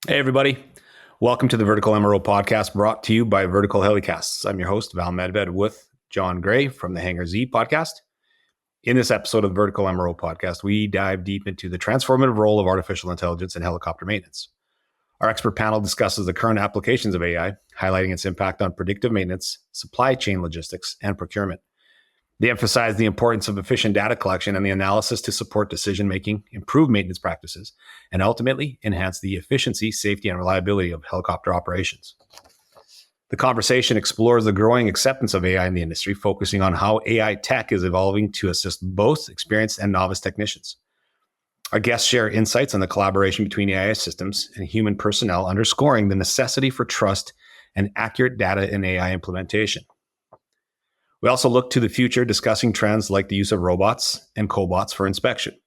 Hey, everybody. Welcome to the Vertical MRO Podcast brought to you by Vertical Helicasts. I'm your host, Val Medved, with John Gray from the Hangar Z podcast. In this episode of the Vertical MRO Podcast, we dive deep into the transformative role of artificial intelligence in helicopter maintenance. Our expert panel discusses the current applications of AI, highlighting its impact on predictive maintenance, supply chain logistics, and procurement. They emphasize the importance of efficient data collection and the analysis to support decision-making, improve maintenance practices, and ultimately enhance the efficiency, safety, and reliability of helicopter operations. The conversation explores the growing acceptance of AI in the industry, focusing on how AI tech is evolving to assist both experienced and novice technicians. Our guests share insights on the collaboration between AI systems and human personnel, underscoring the necessity for trust and accurate data in AI implementation. We also look to the future, discussing trends like the use of robots and cobots for inspection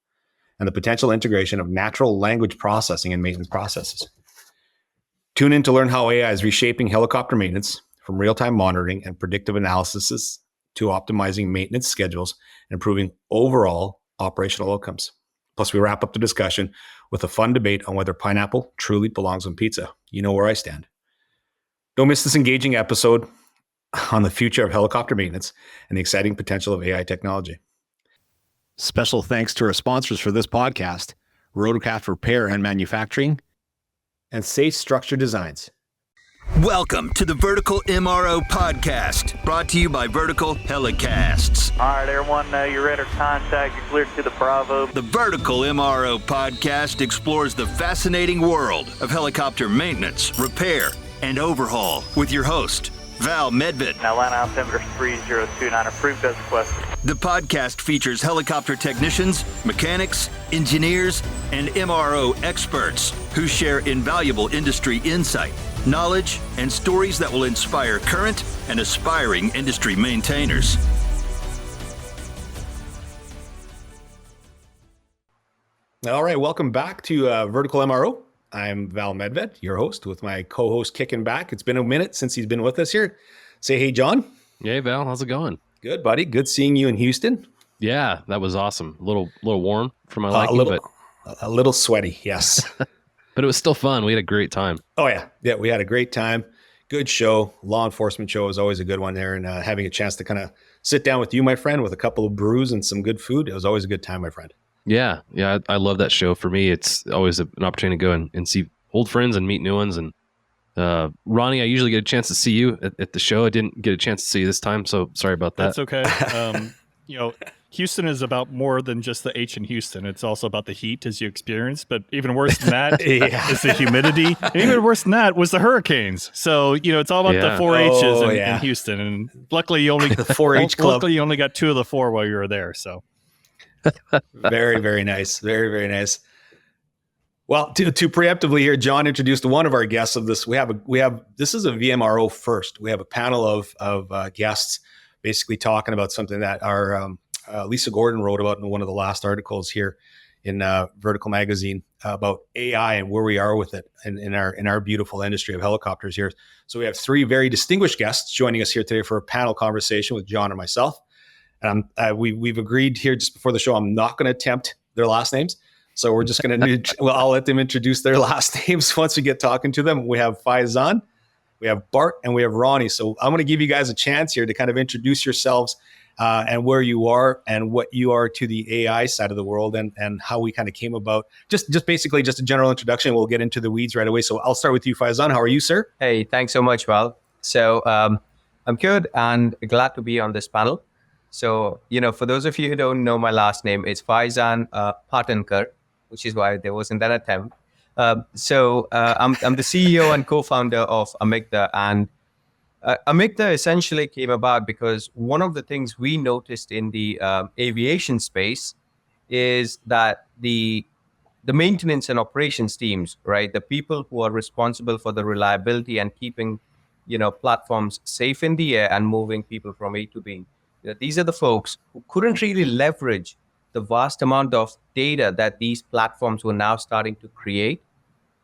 and the potential integration of natural language processing in maintenance processes. Tune in to learn how AI is reshaping helicopter maintenance, from real-time monitoring and predictive analysis to optimizing maintenance schedules and improving overall operational outcomes. Plus, we wrap up the discussion with a fun debate on whether pineapple truly belongs on pizza. You know where I stand. Don't miss this engaging episode on the future of helicopter maintenance and the exciting potential of AI technology. Special thanks to our sponsors for this podcast, Rotorcraft Repair and Manufacturing, and Safe Structure Designs. Welcome to the Vertical MRO Podcast, brought to you by Vertical Helicasts. All right, everyone, your radar contact, you're cleared to the Bravo. The Vertical MRO Podcast explores the fascinating world of helicopter maintenance, repair, and overhaul with your host, Val Medved. Atlanta altimeter 3029, approved as requested. The podcast features helicopter technicians, mechanics, engineers, and MRO experts who share invaluable industry insight, knowledge, and stories that will inspire current and aspiring industry maintainers. All right, welcome back to Vertical MRO. I'm Val Medved, your host, with my co-host kicking back. It's been a minute since he's been with us here. Say hey, John. Hey, Val. How's it going? Good, buddy. Good seeing you in Houston. Yeah, that was awesome. A little warm for my liking, but a little sweaty, yes. But it was still fun. We had a great time. Oh, yeah. Yeah, we had a great time. Good show. Law enforcement show is always a good one there. And having a chance to kind of sit down with you, my friend, with a couple of brews and some good food, it was always a good time, my friend. Yeah. I love that show. For me, it's always an opportunity to go and see old friends and meet new ones. And Ronnie, I usually get a chance to see you at the show. I didn't get a chance to see you this time, so sorry about that. That's okay. Houston is about more than just the H in Houston. It's also about the heat as you experience. But even worse than that is the humidity. And even worse than that was the hurricanes. So, it's all about the 4 H's in Houston. And luckily you only the 4-H club. Luckily you only got 2 of the 4 while you were there. So very, very nice. Very, very nice. Well, to preemptively here, John introduced one of our guests of this. We have this is a VMRO first. We have a panel of guests basically talking about something that our Lisa Gordon wrote about in one of the last articles here in Vertical Magazine about AI and where we are with it in our beautiful industry of helicopters here. So we have 3 very distinguished guests joining us here today for a panel conversation with John and myself. And we've agreed here just before the show, I'm not going to attempt their last names. So we're just going to, I'll let them introduce their last names once we get talking to them. We have Faizan, we have Bart, and we have Ronnie. So I'm going to give you guys a chance here to kind of introduce yourselves and where you are and what you are to the AI side of the world and how we kind of came about. Just basically just a general introduction. We'll get into the weeds right away. So I'll start with you, Faizan. How are you, sir? Hey, thanks so much, Val. So I'm good and glad to be on this panel. So, for those of you who don't know my last name, it's Faizan Patankar, which is why there wasn't an attempt. I'm the CEO and co-founder of Amygda, and Amygda essentially came about because one of the things we noticed in the aviation space is that the maintenance and operations teams, right, the people who are responsible for the reliability and keeping, platforms safe in the air and moving people from A to B, these are the folks who couldn't really leverage the vast amount of data that these platforms were now starting to create,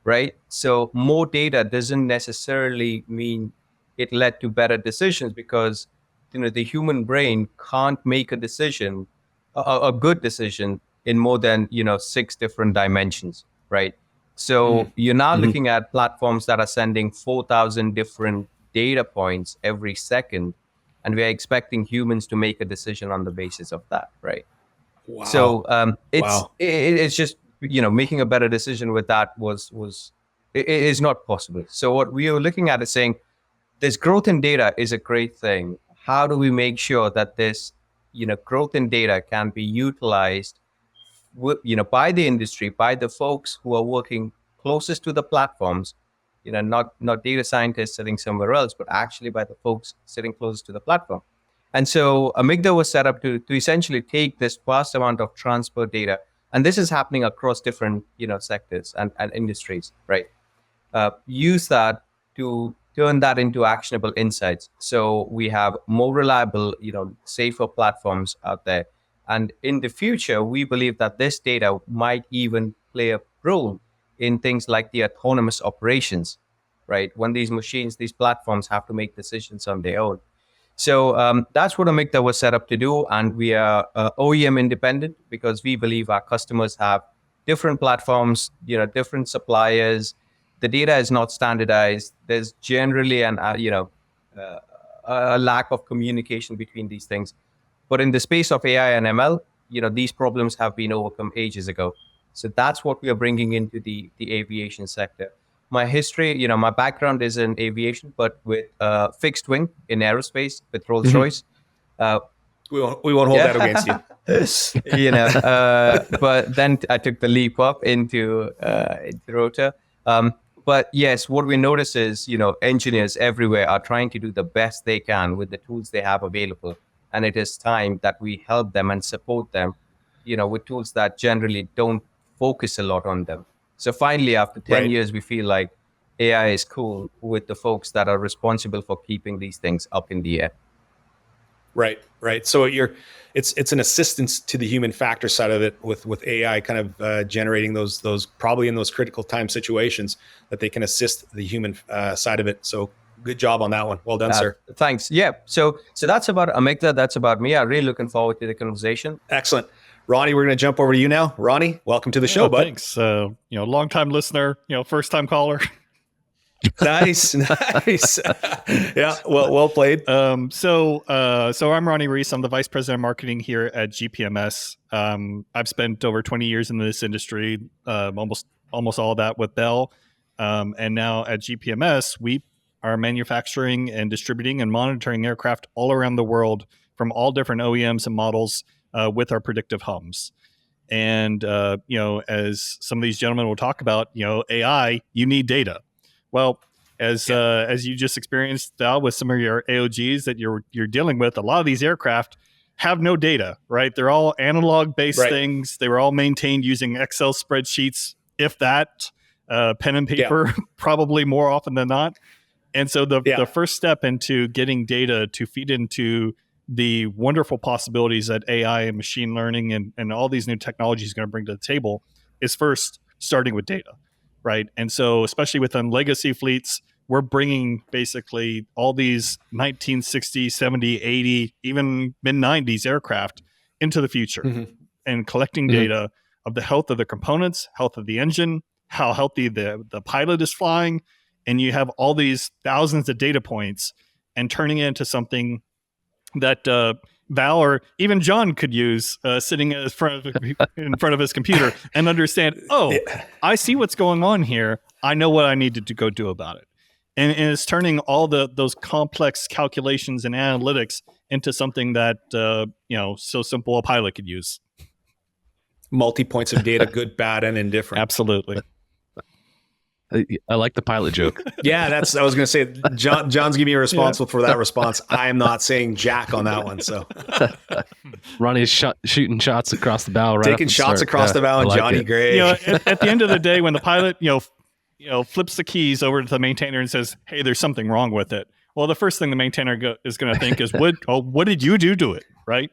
right? So more data doesn't necessarily mean it led to better decisions because, the human brain can't make a decision, a good decision in more than, 6 different dimensions, right? So you're now looking at platforms that are sending 4,000 different data points every second, and we are expecting humans to make a decision on the basis of that, right? Wow. So it's just, making a better decision with that is not possible. So what we are looking at is saying this growth in data is a great thing. How do we make sure that this, growth in data can be utilized, by the industry, by the folks who are working closest to the platforms, not data scientists sitting somewhere else, but actually by the folks sitting closest to the platform. And so Amygdala was set up to essentially take this vast amount of transfer data, and this is happening across different, sectors and industries, right? Use that to turn that into actionable insights. So we have more reliable, safer platforms out there. And in the future, we believe that this data might even play a role in things like the autonomous operations, right? When these machines, these platforms have to make decisions on their own. So that's what Amygdala was set up to do. And we are OEM independent because we believe our customers have different platforms, different suppliers. The data is not standardized. There's generally a lack of communication between these things. But in the space of AI and ML, these problems have been overcome ages ago. So that's what we are bringing into the aviation sector. My history, my background is in aviation, but with fixed wing in aerospace with Rolls-Royce. We won't hold that against you. But then I took the leap up into rotor. But yes, what we notice is, engineers everywhere are trying to do the best they can with the tools they have available. And it is time that we help them and support them, with tools that generally don't focus a lot on them. So finally, after 10 years, we feel like AI is cool with the folks that are responsible for keeping these things up in the air. Right. So it's an assistance to the human factor side of it with AI kind of generating those probably in those critical time situations that they can assist the human side of it. So good job on that one. Well done, sir. Thanks. Yeah. So that's about Amygdala. That's about me. I'm really looking forward to the conversation. Excellent. Ronnie, we're going to jump over to you now. Ronnie, welcome to the show, bud. Thanks. Long time listener, first time caller. Nice. Yeah. Well played. So I'm Ronnie Reese. I'm the vice president of marketing here at GPMS. I've spent over 20 years in this industry, almost all of that with Bell. And now at GPMS, we are manufacturing and distributing and monitoring aircraft all around the world from all different OEMs and models with our predictive hums. And, as some of these gentlemen will talk about, AI, you need data. Well, as you just experienced with some of your AOGs that you're dealing with, a lot of these aircraft have no data, right? They're all analog based things. They were all maintained using Excel spreadsheets, if that, pen and paper, probably more often than not. And so the first step into getting data to feed into the wonderful possibilities that AI and machine learning and all these new technologies are going to bring to the table is first starting with data, right? And so especially within legacy fleets, we're bringing basically all these 1960, 70, 80, even mid-90s aircraft into the future and collecting data of the health of the components, health of the engine, how healthy the pilot is flying. And you have all these thousands of data points and turning it into something that Val or even John could use sitting in front of his computer and understand, I see what's going on here. I know what I need to go do about it. And it's turning all those complex calculations and analytics into something that, so simple a pilot could use. Multi-points of data, good, bad, and indifferent. Absolutely. I like the pilot joke. Yeah, I was going to say, John's giving me responsible for that response. I am not saying jack on that one. So Ronnie's shooting shots across the bow, right? Taking shots across the bow, and like Johnny Gray. At the end of the day, when the pilot, flips the keys over to the maintainer and says, "Hey, there's something wrong with it." Well, the first thing the maintainer is going to think is, "What did you do to it?" Right?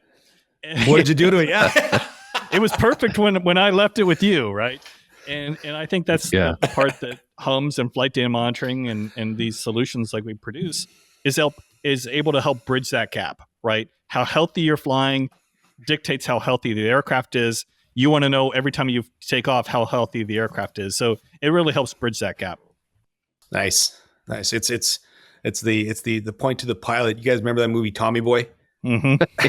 What did you do to it? Yeah, it was perfect when I left it with you, right? And I think that's the part that hums and flight data monitoring and these solutions like we produce is able to help bridge that gap, right? How healthy you're flying dictates how healthy the aircraft is. you want to know every time you take off how healthy the aircraft is. So it really helps bridge that gap. Nice. It's the point to the pilot. You guys remember that movie Tommy Boy? Mm-hmm.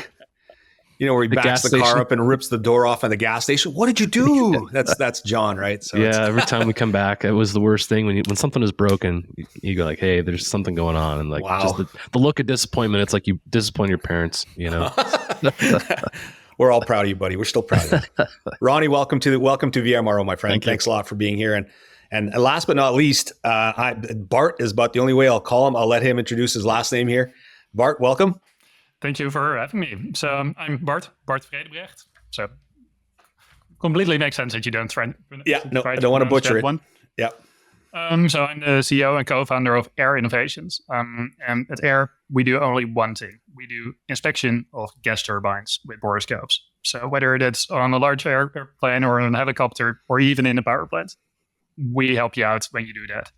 Where he backs the car up and rips the door off at the gas station. What did you do? That's John, right? So yeah, every time we come back, it was the worst thing when something is broken. You go like, "Hey, there's something going on," and like just the look of disappointment. It's like you disappoint your parents. We're all proud of you, buddy. We're still proud of you. Ronnie, welcome to VMRO, my friend. Thanks a lot for being here. And last but not least, Bart is about the only way I'll call him. I'll let him introduce his last name here. Bart, welcome. Thank you for having me. So I'm Bart Vredebrecht. So completely makes sense that you don't try. I don't want to butcher it. One. Yeah. So I'm the CEO and co-founder of Air Innovations. And at Air, we do only one thing. We do inspection of gas turbines with borescopes. So whether that's on a large airplane or on a helicopter or even in a power plant, we help you out when you do that.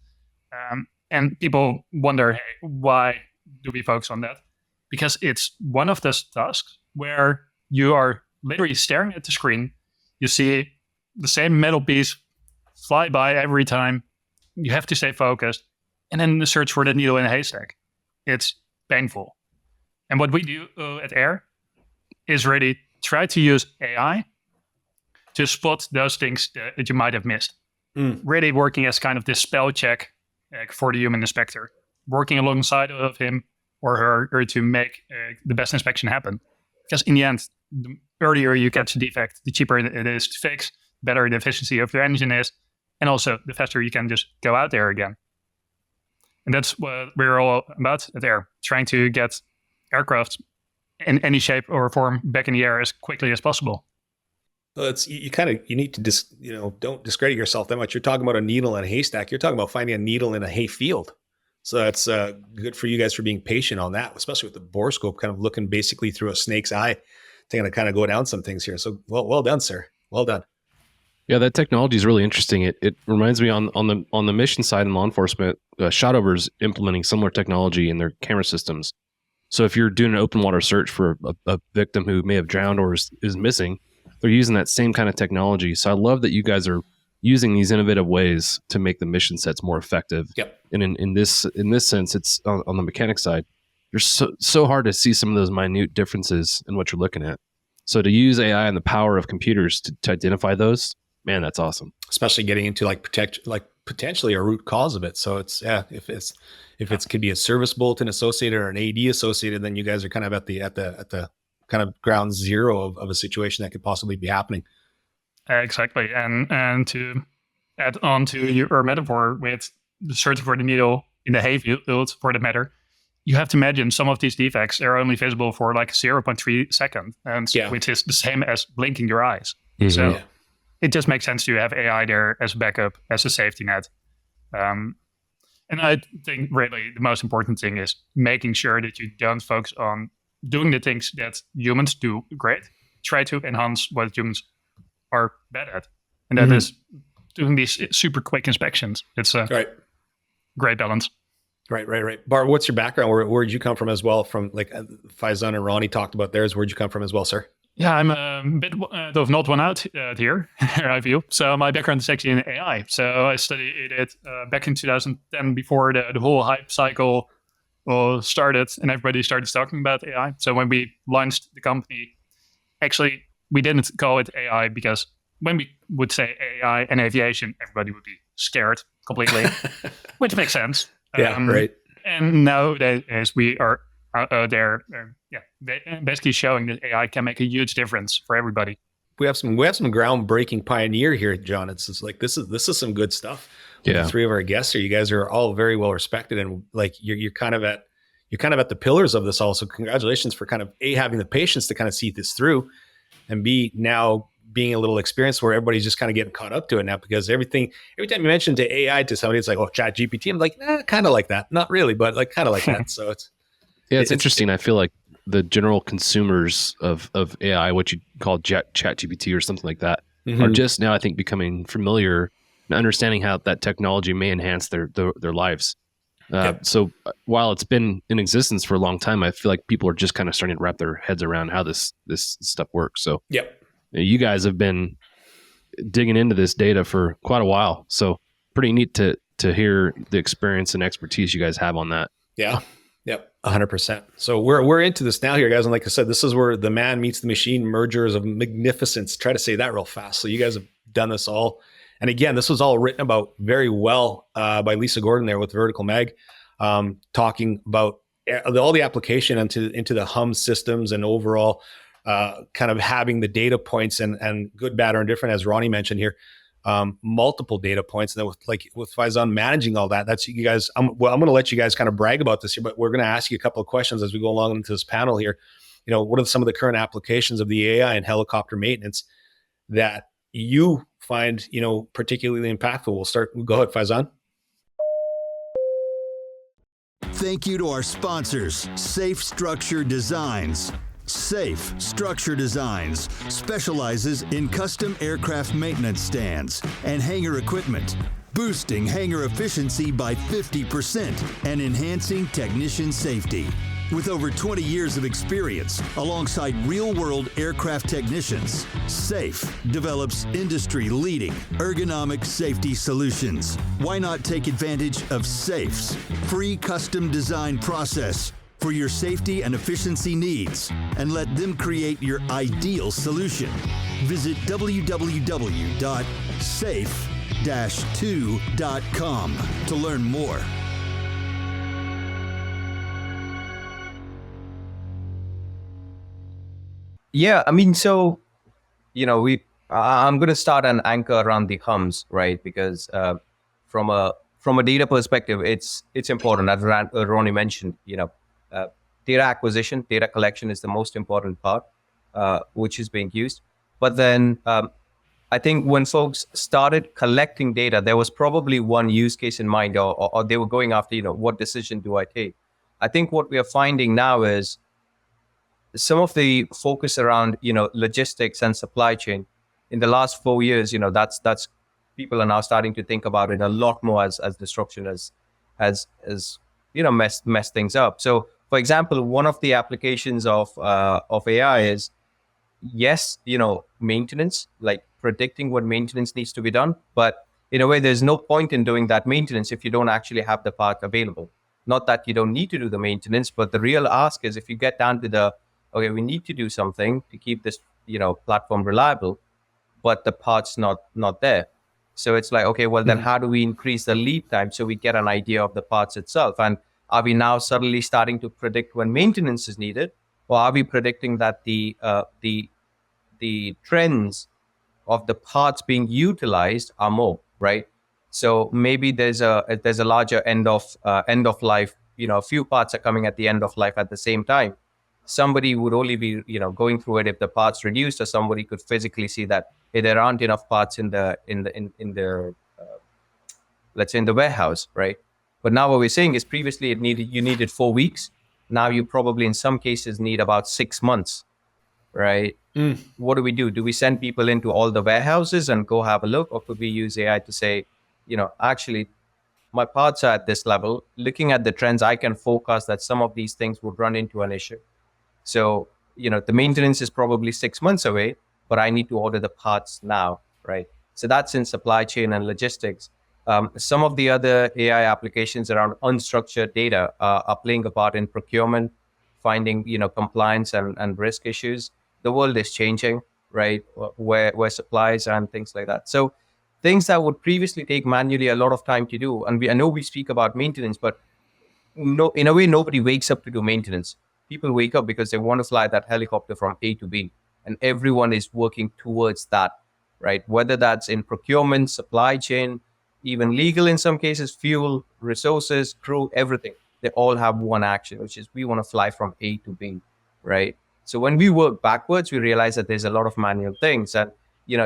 And people wonder, hey, why do we focus on that? Because it's one of those tasks where you are literally staring at the screen. You see the same metal piece fly by every time. You have to stay focused. And then the search for the needle in a haystack. It's painful. And what we do at Air is really try to use AI to spot those things that you might have missed. Really working as kind of this spell check for the human inspector. Working alongside of him or her to make the best inspection happen. Because in the end, the earlier you catch a defect, the cheaper it is to fix, better the efficiency of your engine is, and also the faster you can just go out there again. And that's what we're all about there, trying to get aircraft in any shape or form back in the air as quickly as possible. Well, you need to don't discredit yourself that much. You're talking about a needle in a haystack. You're talking about finding a needle in a hay field. So that's good for you guys for being patient on that, especially with the borescope kind of looking basically through a snake's eye to kind of go down some things here. So well done, sir. Well done. Yeah, that technology is really interesting. It reminds me on the mission side in law enforcement, Shotover's implementing similar technology in their camera systems. So if you're doing an open water search for a victim who may have drowned or is missing, they're using that same kind of technology. So I love that you guys are using these innovative ways to make the mission sets more effective. Yep. And in this sense, it's on the mechanic side. You're so hard to see some of those minute differences in what you're looking at. So to use AI and the power of computers to identify those, man, that's awesome. Especially getting into potentially a root cause of it. So it's if it could be a service bulletin associated or an AD associated, then you guys are kind of at the kind of ground zero of a situation that could possibly be happening. Exactly. And to add on to your metaphor with the search for the needle in the hay field, for the matter, you have to imagine some of these defects are only visible for like 0.3 seconds, which is the same as blinking your eyes. Mm-hmm. So it just makes sense to have AI there as a backup, as a safety net. And I think really the most important thing is making sure that you don't focus on doing the things that humans do great. Try to enhance what humans are bad at. And that is doing these super quick inspections. It's a great balance. Right. Bart, what's your background? Where did you come from as well? From like Faizan and Ronnie talked about theirs. Where'd you come from as well, sir? Yeah, I'm a bit of not one out here, I feel. So my background is actually in AI. So I studied it back in 2010 before the whole hype cycle started and everybody started talking about AI. So when we launched the company, actually, we didn't call it AI because when we would say AI and aviation, everybody would be scared completely, which makes sense. Right. And nowadays we are out there, basically showing that AI can make a huge difference for everybody. We have some groundbreaking pioneer here, John. It's just like this is some good stuff. Yeah. The three of our guests here, you guys are all very well respected, and like you're kind of at the pillars of this. Also, congratulations for kind of having the patience to kind of see this through, and now being a little experienced where everybody's just kind of getting caught up to it now, because every time you mention to AI to somebody, it's like, oh, chat GPT. I'm like, kind of like that. Not really, but like kind of like that. So it's interesting. I feel like the general consumers of AI, what you call chat GPT or something like that, are just now, I think, becoming familiar and understanding how that technology may enhance their lives. So while it's been in existence for a long time, I feel like people are just kind of starting to wrap their heads around how this stuff works. So You guys have been digging into this data for quite a while, so pretty neat to hear the experience and expertise you guys have on that. Yeah. Yep. 100%. So we're into this now here, guys. And like I said, this is where the man meets the machine, mergers of magnificence. Try to say that real fast. So you guys have done this all. And again, this was all written about very well by Lisa Gordon there with Vertical Mag, talking about all the application into the hum systems and overall kind of having the data points and good, bad, or indifferent, as Ronnie mentioned here. Multiple data points, and then with Faizan managing all that, that's you guys. I'm going to let you guys kind of brag about this here, but we're going to ask you a couple of questions as we go along into this panel here. What are some of the current applications of the AI and helicopter maintenance that you find, particularly impactful? Go ahead, Faizan. Thank you to our sponsors, Safe Structure Designs. Safe Structure Designs specializes in custom aircraft maintenance stands and hangar equipment, boosting hangar efficiency by 50% and enhancing technician safety. With over 20 years of experience alongside real-world aircraft technicians, Safe develops industry-leading ergonomic safety solutions. Why not take advantage of Safe's free custom design process for your safety and efficiency needs, and let them create your ideal solution. Visit www.safe-2.com to learn more. Yeah, I mean, so, I'm going to start an anchor around the hums, right? Because from a data perspective, it's important. As Ronnie mentioned, data acquisition, data collection is the most important part, which is being used. But then I think when folks started collecting data, there was probably one use case in mind, or they were going after, what decision do I take? I think what we are finding now is some of the focus around, logistics and supply chain in the last 4 years, that's people are now starting to think about it a lot more as disruption as mess things up. So, for example, one of the applications of AI is, yes, maintenance, like predicting what maintenance needs to be done. But in a way, there's no point in doing that maintenance if you don't actually have the part available. Not that you don't need to do the maintenance, but the real ask is if you get down to okay, we need to do something to keep this, platform reliable, but the part's not there. So it's like, okay, well, then how do we increase the lead time so we get an idea of the parts itself? And are we now suddenly starting to predict when maintenance is needed, or are we predicting that the trends of the parts being utilized are more, right? So maybe there's a larger end of life. A few parts are coming at the end of life at the same time. Somebody would only be going through it if the parts reduced, or somebody could physically see that hey, there aren't enough parts in the let's say in the warehouse, right? But now what we're saying is previously you needed 4 weeks. Now you probably in some cases need about 6 months, right? What do? Do we send people into all the warehouses and go have a look, or could we use AI to say, actually my parts are at this level, looking at the trends, I can forecast that some of these things would run into an issue. So, the maintenance is probably 6 months away, but I need to order the parts now, right? So that's in supply chain and logistics. Some of the other AI applications around unstructured data are playing a part in procurement, finding, compliance and risk issues. The world is changing, right? Where supplies and things like that. So things that would previously take manually a lot of time to do. And I know we speak about maintenance, but no, in a way, nobody wakes up to do maintenance. People wake up because they want to fly that helicopter from A to B, and everyone is working towards that, right? Whether that's in procurement, supply chain, even legal in some cases, fuel, resources, crew, everything. They all have one action, which is we want to fly from A to B, right? So when we work backwards, we realize that there's a lot of manual things, and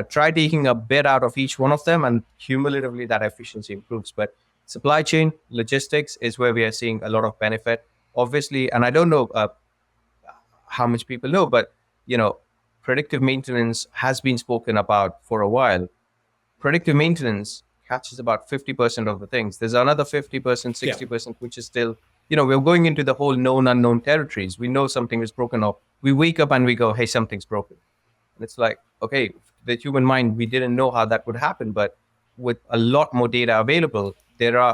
try taking a bit out of each one of them, and cumulatively that efficiency improves. But supply chain, logistics is where we are seeing a lot of benefit. Obviously, and I don't know how much people know, but predictive maintenance has been spoken about for a while. Predictive maintenance catches about 50% of the things. There's another 50%, 60%, which is still, we're going into the whole known unknown territories. We know something is broken, or we wake up and we go, hey, something's broken. And it's like, okay, the human mind, we didn't know how that would happen, but with a lot more data available,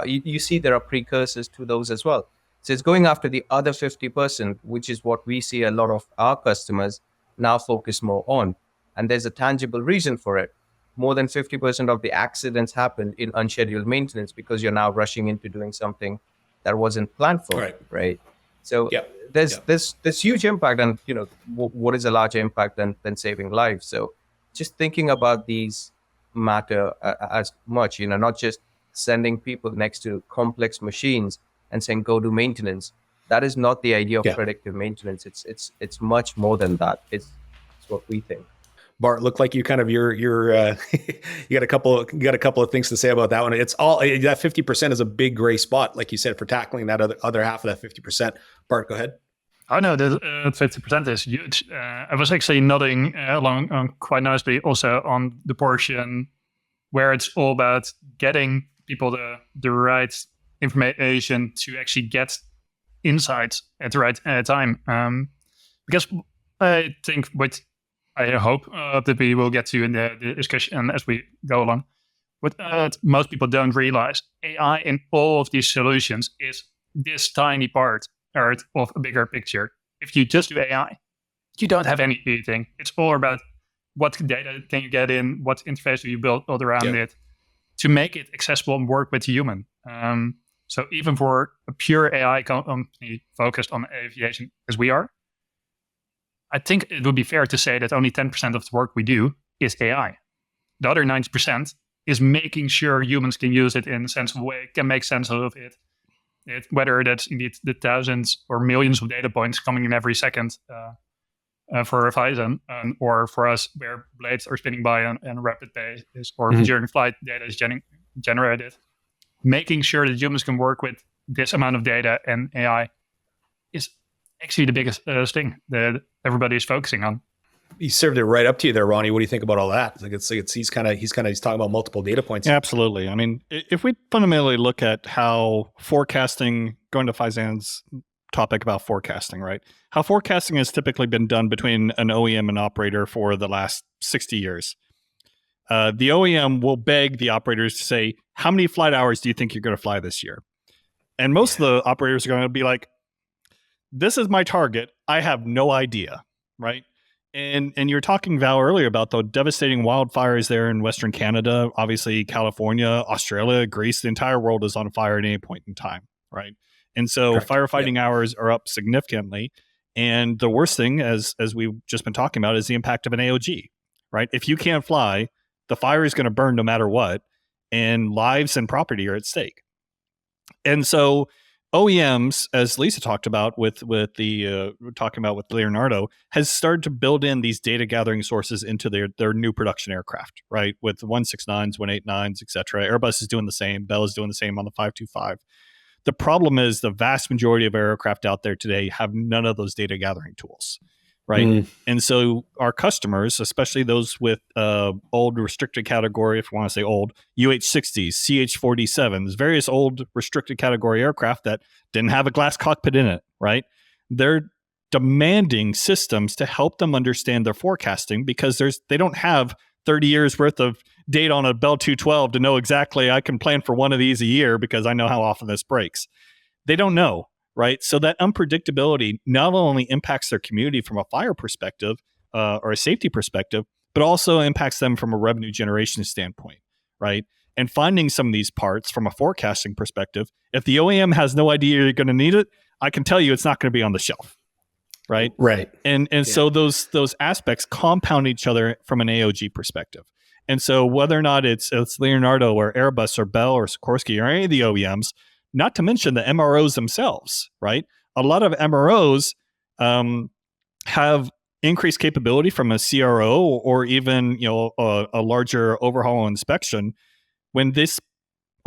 you see there are precursors to those as well. So it's going after the other 50%, which is what we see a lot of our customers now focus more on. And there's a tangible reason for it. More than 50% of the accidents happen in unscheduled maintenance because you're now rushing into doing something that wasn't planned for, right? So there's huge impact, and what is a larger impact than saving lives? So just thinking about these matter as much, not just sending people next to complex machines and saying go do maintenance. That is not the idea of predictive maintenance. It's much more than that. It's what we think. Bart, look like you kind of you're you got a couple of things to say about that one. It's all that 50% is a big gray spot, like you said, for tackling that other half of that 50%. Bart, go ahead. Oh no, the 50% is huge. I was actually nodding along quite nicely also on the portion where it's all about getting people the right information to actually get insights at the right time. Because I think I hope that we will get to in the discussion as we go along. What most people don't realize, AI in all of these solutions is this tiny part of a bigger picture. If you just do AI, you don't have anything. It's all about what data can you get in, what interface do you build around it to make it accessible and work with the human. So even for a pure AI company focused on aviation, as we are, I think it would be fair to say that only 10% of the work we do is AI. The other 90% is making sure humans can use it in a sensible way, can make sense of it. Whether that's indeed the thousands or millions of data points coming in every second for a Phison, or for us where blades are spinning by on a rapid pace, or during flight data is generated. Making sure that humans can work with this amount of data and AI is actually the biggest thing that everybody is focusing on. He served it right up to you there, Ronnie. What do you think about all that? He's talking about multiple data points. Yeah, absolutely. I mean, if we fundamentally look at how forecasting, going to Phaisan's topic about forecasting, right? How forecasting has typically been done between an OEM and operator for the last 60 years. The OEM will beg the operators to say, how many flight hours do you think you're going to fly this year? And most of the operators are going to be like, this is my target. I have no idea, right? And you were talking, Val, earlier about the devastating wildfires there in Western Canada, obviously California, Australia, Greece, the entire world is on fire at any point in time, right? And so firefighting hours are up significantly. And the worst thing, as we've just been talking about, is the impact of an AOG, right? If you can't fly, the fire is going to burn no matter what, and lives and property are at stake. And so OEMs, as Lisa talked about with Leonardo, has started to build in these data gathering sources into their new production aircraft, right? With 169s, 189s, et cetera. Airbus is doing the same. Bell is doing the same on the 525. The problem is the vast majority of aircraft out there today have none of those data gathering tools, right? And so our customers, especially those with old restricted category, if you want to say old, UH-60s, CH-47s, various old restricted category aircraft that didn't have a glass cockpit in it, right? They're demanding systems to help them understand their forecasting because they don't have 30 years worth of data on a Bell 212 to know exactly I can plan for one of these a year because I know how often this breaks. They don't know. Right. So that unpredictability not only impacts their community from a fire perspective or a safety perspective, but also impacts them from a revenue generation standpoint. Right. And finding some of these parts from a forecasting perspective, if the OEM has no idea you're going to need it, I can tell you it's not going to be on the shelf. Right. Right. And so those aspects compound each other from an AOG perspective. And so whether or not it's Leonardo or Airbus or Bell or Sikorsky or any of the OEMs, not to mention the MROs themselves, right? A lot of MROs have increased capability from a CRO or even a larger overhaul inspection. When this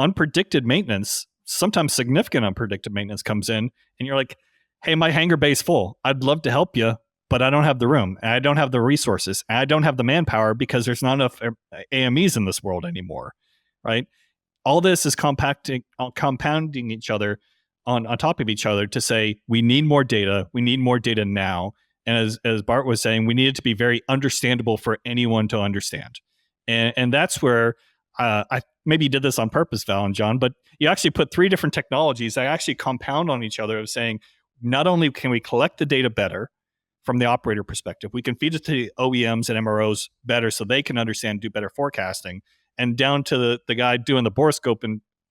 unpredicted maintenance, sometimes significant unpredicted maintenance comes in, and you're like, "Hey, my hangar bay's full. I'd love to help you, but I don't have the room, and I don't have the resources, and I don't have the manpower because there's not enough AMEs in this world anymore," right? All this is compounding each other on top of each other to say, we need more data now. And as Bart was saying, we need it to be very understandable for anyone to understand. And that's where I maybe did this on purpose, Val and John, but you actually put 3 different technologies that actually compound on each other of saying, not only can we collect the data better from the operator perspective, we can feed it to the OEMs and MROs better so they can understand, do better forecasting, and down to the guy doing the borescope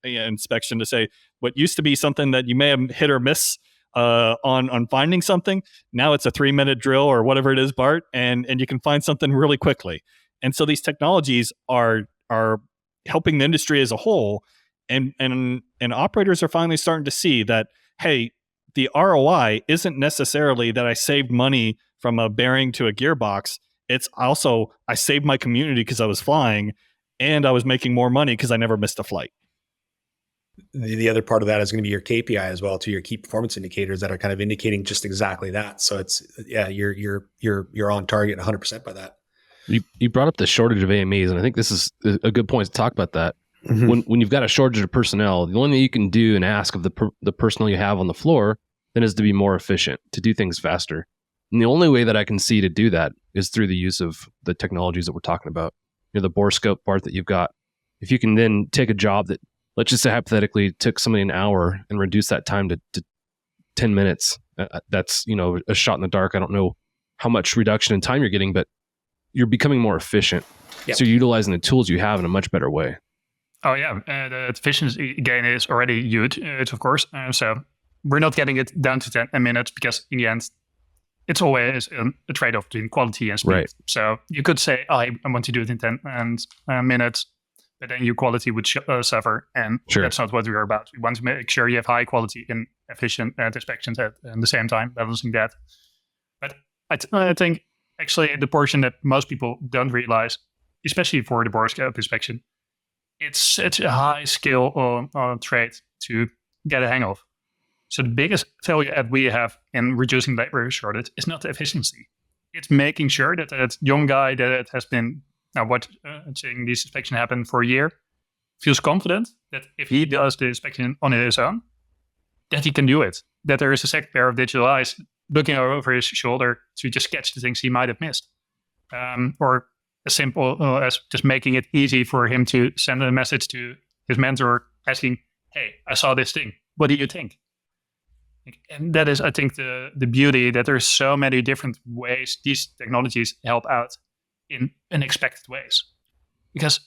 inspection to say what used to be something that you may have hit or miss on finding something. Now it's a 3-minute drill or whatever it is, Bart, and you can find something really quickly. And so these technologies are helping the industry as a whole, and operators are finally starting to see that, hey, the ROI isn't necessarily that I saved money from a bearing to a gearbox. It's also I saved my community because I was flying, and I was making more money because I never missed a flight. The other part of that is going to be your KPI as well, to your key performance indicators that are kind of indicating just exactly that. So it's you're on target 100% by that. You brought up the shortage of AMEs, and I think this is a good point to talk about that. Mm-hmm. When you've got a shortage of personnel, the only thing you can do and ask of the personnel you have on the floor then is to be more efficient, to do things faster. And the only way that I can see to do that is through the use of the technologies that we're talking about. The borescope part that you've got. If you can then take a job that, let's just say hypothetically, took somebody an hour and reduce that time to 10 minutes, that's a shot in the dark. I don't know how much reduction in time you're getting, but you're becoming more efficient. Yep. So you're utilizing the tools you have in a much better way. Oh yeah, the efficiency gain is already huge, of course. So we're not getting it down to 10 minutes because in the end, it's always a trade-off between quality and speed. Right. So you could say, I want to do it in 10 minutes, but then your quality would suffer. And That's not what we're about. We want to make sure you have high quality and efficient inspections at the same time, balancing that. But I think actually the portion that most people don't realize, especially for the borescope inspection, it's such a high skill trait to get a hang of. So the biggest failure that we have in reducing labor shortage is not the efficiency. It's making sure that that young guy that has been seeing this inspection happen for a year feels confident that if he does the inspection on his own, that he can do it. That there is a second pair of digital eyes looking over his shoulder to just catch the things he might have missed. Or as simple as just making it easy for him to send a message to his mentor asking, hey, I saw this thing. What do you think? And that is, I think, the beauty that there's so many different ways these technologies help out in unexpected ways. Because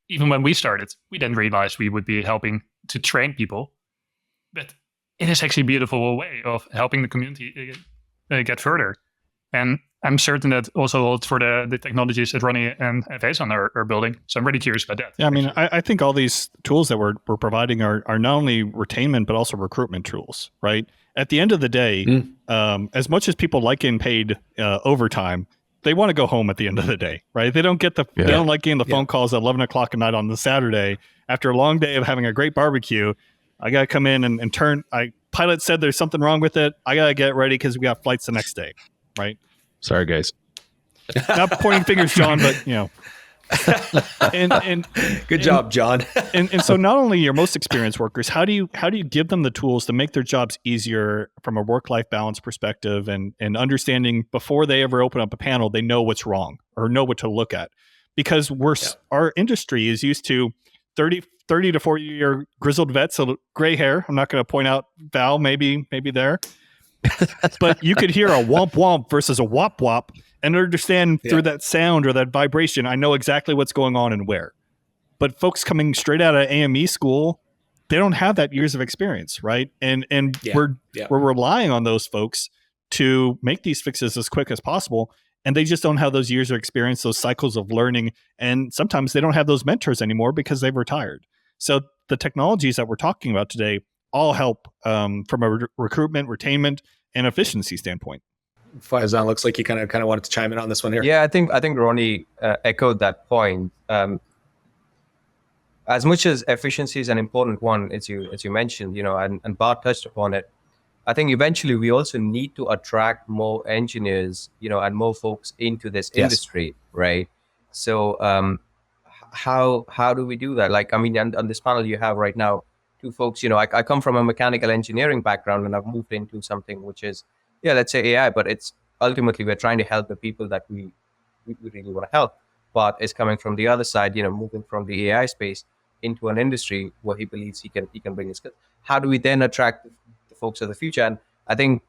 even when we started, we didn't realize we would be helping to train people. But it is actually a beautiful way of helping the community get further. And I'm certain that also holds for the technologies that Ronnie and Vaison are building. So I'm really curious about that. Yeah, I mean, I think all these tools that we're providing are not only retainment, but also recruitment tools, right? At the end of the day, as much as people like getting paid overtime, they want to go home at the end of the day, right? They don't they don't like getting the phone calls at 11 o'clock at night on the Saturday after a long day of having a great barbecue. I got to come in and turn. Pilot said there's something wrong with it. I got to get ready because we got flights the next day, right? Sorry, guys. Not pointing fingers, John, but and good job, John. and so not only your most experienced workers, how do you give them the tools to make their jobs easier from a work-life balance perspective and understanding before they ever open up a panel, they know what's wrong or know what to look at, because our industry is used to 30 to 40 year grizzled vets, so gray hair. I'm not going to point out Val, maybe there. But you could hear a womp womp versus a wop wop and understand through that sound or that vibration, I know exactly what's going on and where. But folks coming straight out of AME school, they don't have that years of experience, right? And we're relying on those folks to make these fixes as quick as possible. And they just don't have those years of experience, those cycles of learning. And sometimes they don't have those mentors anymore because they've retired. So the technologies that we're talking about today all help from a recruitment, retainment, and efficiency standpoint. Faizan, looks like you kind of wanted to chime in on this one here. Yeah, I think Ronnie echoed that point. As much as efficiency is an important one, as you mentioned, and Bart touched upon it, I think eventually we also need to attract more engineers, and more folks into this industry, right? So how do we do that? Like, I mean, on this panel you have right now, two folks, I come from a mechanical engineering background and I've moved into something which is, let's say AI, but it's ultimately we're trying to help the people that we really want to help, but it's coming from the other side, moving from the AI space into an industry where he believes he can bring his skills. How do we then attract the folks of the future? And I think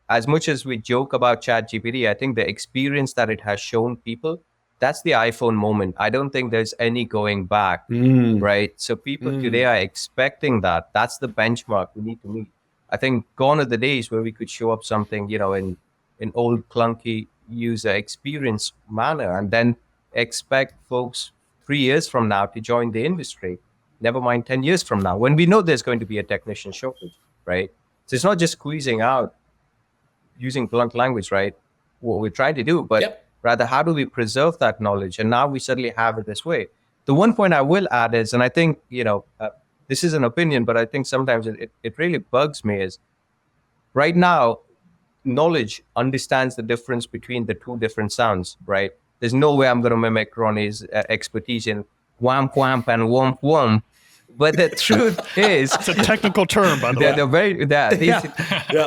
as much as we joke about ChatGPT, I think the experience that it has shown people, that's the iPhone moment. I don't think there's any going back, right? So people today are expecting that. That's the benchmark we need to meet. I think gone are the days where we could show up something, in old clunky user experience manner and then expect folks 3 years from now to join the industry, never mind 10 years from now, when we know there's going to be a technician shortage, right? So it's not just squeezing out, using blunt language, right, what we try to do, but rather how do we preserve that knowledge? And now we suddenly have it this way. The one point I will add is, and I think, this is an opinion, but I think sometimes it really bugs me is right now, knowledge understands the difference between the two different sounds, right? There's no way I'm going to mimic Ronnie's expertise in whamp whamp and womp womp. But the truth is, it's a technical term, by the way. They're very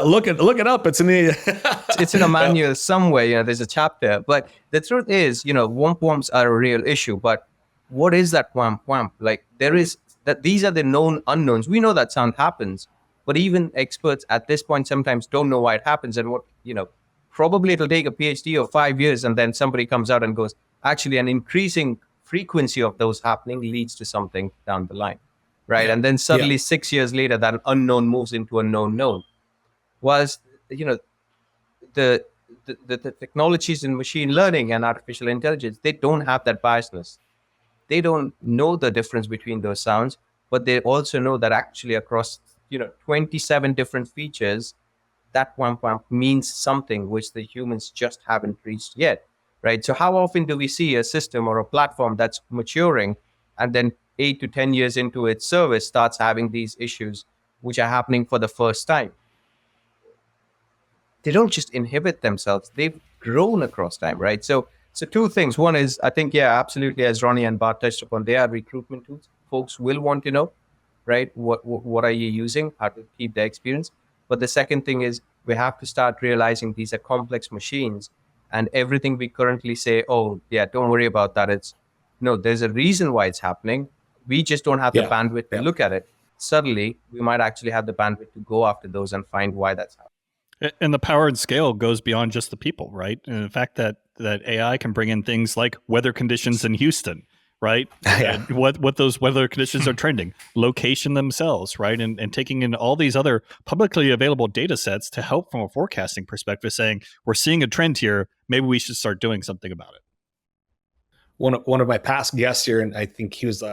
look it up. It's in the it's in a manual somewhere. There's a chapter. But the truth is, womp womps are a real issue. But what is that whamp whamp? Like these are the known unknowns. We know that sound happens, but even experts at this point sometimes don't know why it happens. And probably it'll take a PhD of 5 years, and then somebody comes out and goes, actually, an increasing frequency of those happening leads to something down the line. Right. And then suddenly 6 years later, that unknown moves into a known. Whilst, the technologies in machine learning and artificial intelligence, they don't have that biasness. They don't know the difference between those sounds, but they also know that actually across, 27 different features, that whamp whamp means something which the humans just haven't reached yet. Right. So how often do we see a system or a platform that's maturing and then 8 to 10 years into its service starts having these issues which are happening for the first time? They don't just inhibit themselves, they've grown across time, right? So two things. One is, I think, absolutely, as Ronnie and Bart touched upon, they are recruitment tools. Folks will want to know, right? What are you using? How to keep the experience? But the second thing is we have to start realizing these are complex machines, and everything we currently say, oh, yeah, don't worry about that. There's a reason why it's happening. We just don't have the bandwidth to look at it. Suddenly, we might actually have the bandwidth to go after those and find why that's happening. And the power and scale goes beyond just the people, right? And the fact that AI can bring in things like weather conditions in Houston, right? And what those weather conditions are trending, location themselves, right? And taking in all these other publicly available data sets to help from a forecasting perspective, saying, we're seeing a trend here, maybe we should start doing something about it. One of my past guests here, and I think he was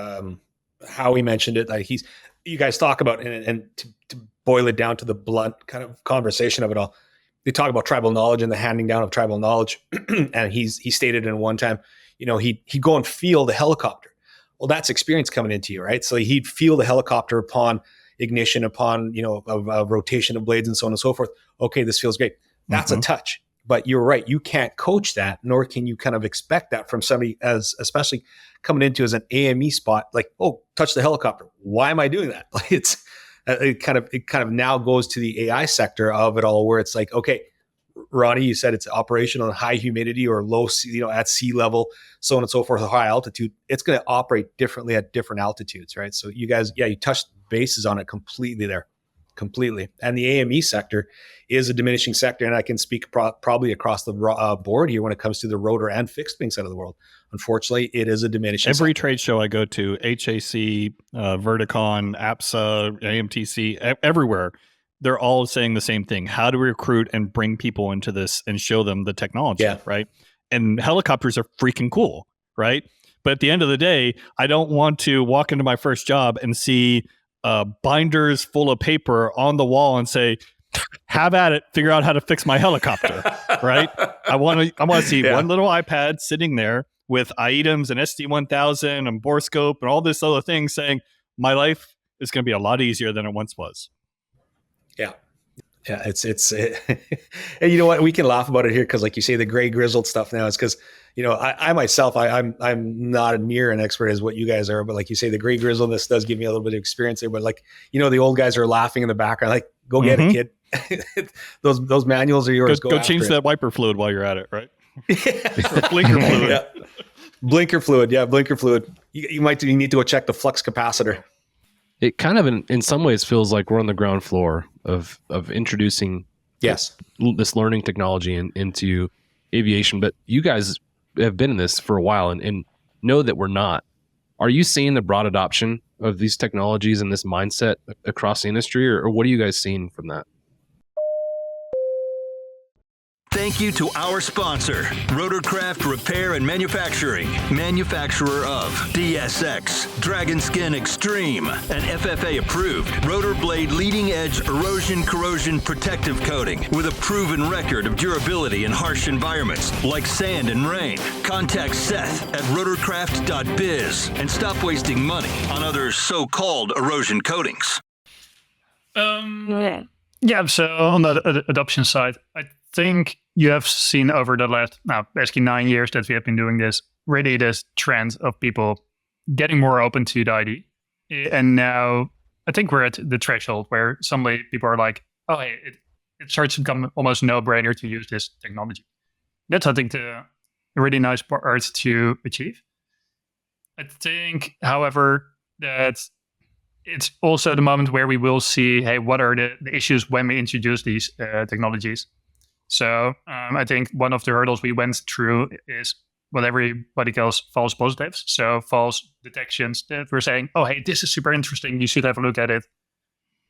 Howie mentioned it. You guys talk about, and to boil it down to the blunt kind of conversation of it all, they talk about tribal knowledge and the handing down of tribal knowledge. And he stated in one time, he'd go and feel the helicopter. Well, that's experience coming into you, right? So he'd feel the helicopter upon ignition, upon a rotation of blades and so on and so forth. Okay, this feels great. That's a touch. But you're right. You can't coach that, nor can you kind of expect that from somebody especially coming into as an AME spot. Like, oh, touch the helicopter. Why am I doing that? Like, it kind of now goes to the AI sector of it all, where it's like, okay, Ronnie, you said it's operational in high humidity or low, at sea level, so on and so forth, high altitude. It's going to operate differently at different altitudes, right? So you guys, you touched bases on it completely there. Completely. And the AME sector is a diminishing sector. And I can speak probably across the board here when it comes to the rotor and fixed wing side of the world. Unfortunately, it is a diminishing Every sector. trade show I go to, HAC, Verticon, APSA, AMTC, everywhere, they're all saying the same thing. How do we recruit and bring people into this and show them the technology, right? And helicopters are freaking cool, right? But at the end of the day, I don't want to walk into my first job and see binders full of paper on the wall and say, have at it, figure out how to fix my helicopter, right? I want to see one little iPad sitting there with items and SD1000 and borescope and all this other things saying, my life is going to be a lot easier than it once was. Yeah. Yeah, and you know what? We can laugh about it here because, like you say, the gray grizzled stuff now is because, I myself, I'm not near an expert as what you guys are, but like you say, the gray grizzledness does give me a little bit of experience there. But like, the old guys are laughing in the background, like, go get it, kid. those manuals are yours. Go change that wiper fluid while you're at it, right? Yeah. Blinker fluid. Yeah. Blinker fluid. Yeah, blinker fluid. You need to go check the flux capacitor. It kind of in some ways feels like we're on the ground floor of introducing this learning technology into aviation. But you guys have been in this for a while and know that we're not. Are you seeing the broad adoption of these technologies and this mindset across the industry, or what are you guys seeing from that? Thank you to our sponsor, Rotorcraft Repair and Manufacturing, manufacturer of DSX, Dragon Skin Extreme, an FFA-approved rotor blade leading-edge erosion corrosion protective coating with a proven record of durability in harsh environments like sand and rain. Contact Seth at rotorcraft.biz and stop wasting money on other so-called erosion coatings. Yeah, so on the adoption side, I think you have seen over the last, basically 9 years that we have been doing this, really this trend of people getting more open to the ID. And now I think we're at the threshold where suddenly people are like, oh, hey, it starts to become almost no-brainer to use this technology. That's, I think, a really nice part to achieve. I think, however, that it's also the moment where we will see, hey, what are the issues when we introduce these technologies? So I think one of the hurdles we went through is what everybody calls false positives. So false detections that we're saying, oh, hey, this is super interesting. You should have a look at it.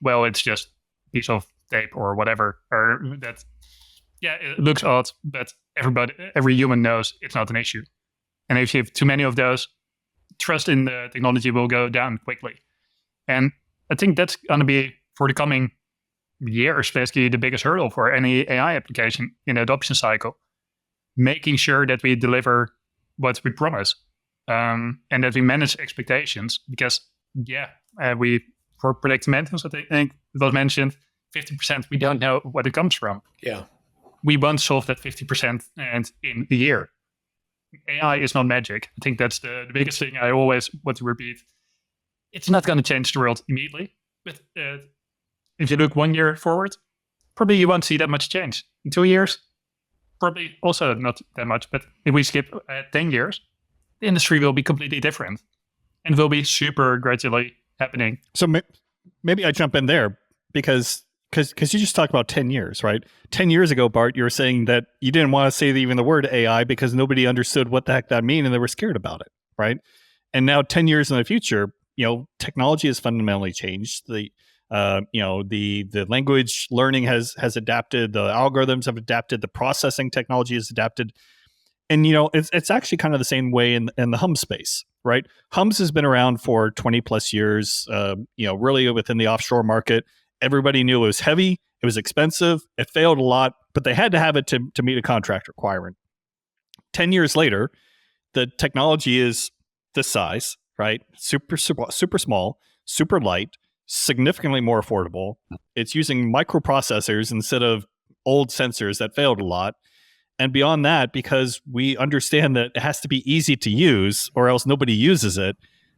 Well, it's just a piece of tape or whatever. Or that, yeah, it looks odd, but every human knows it's not an issue. And if you have too many of those, trust in the technology will go down quickly. And I think that's going to be, for the coming years, basically the biggest hurdle for any AI application in the adoption cycle, making sure that we deliver what we promise and that we manage expectations. Because, for predictive maintenance, I think it was mentioned, 50% we don't know what it comes from. Yeah. We won't solve that 50% and in a year. AI is not magic. I think that's the biggest thing I always want to repeat. It's not going to change the world immediately, but if you look 1 year forward, probably you won't see that much change. In 2 years, probably also not that much. But if we skip 10 years, the industry will be completely different and will be super gradually happening. So maybe I jump in there because you just talked about 10 years, right? 10 years ago, Bart, you were saying that you didn't want to say even the word AI because nobody understood what the heck that mean and they were scared about it, right? And now 10 years in the future, technology has fundamentally changed. The language learning has adapted, the algorithms have adapted, the processing technology has adapted. And, it's actually kind of the same way in the hum space, right? Hums has been around for 20 plus years, really within the offshore market. Everybody knew it was heavy, it was expensive, it failed a lot, but they had to have it to meet a contract requirement. 10 years later, the technology is this size, right? Super small, super light, significantly more affordable. It's using microprocessors instead of old sensors that failed a lot. And beyond that, because we understand that it has to be easy to use or else nobody uses it,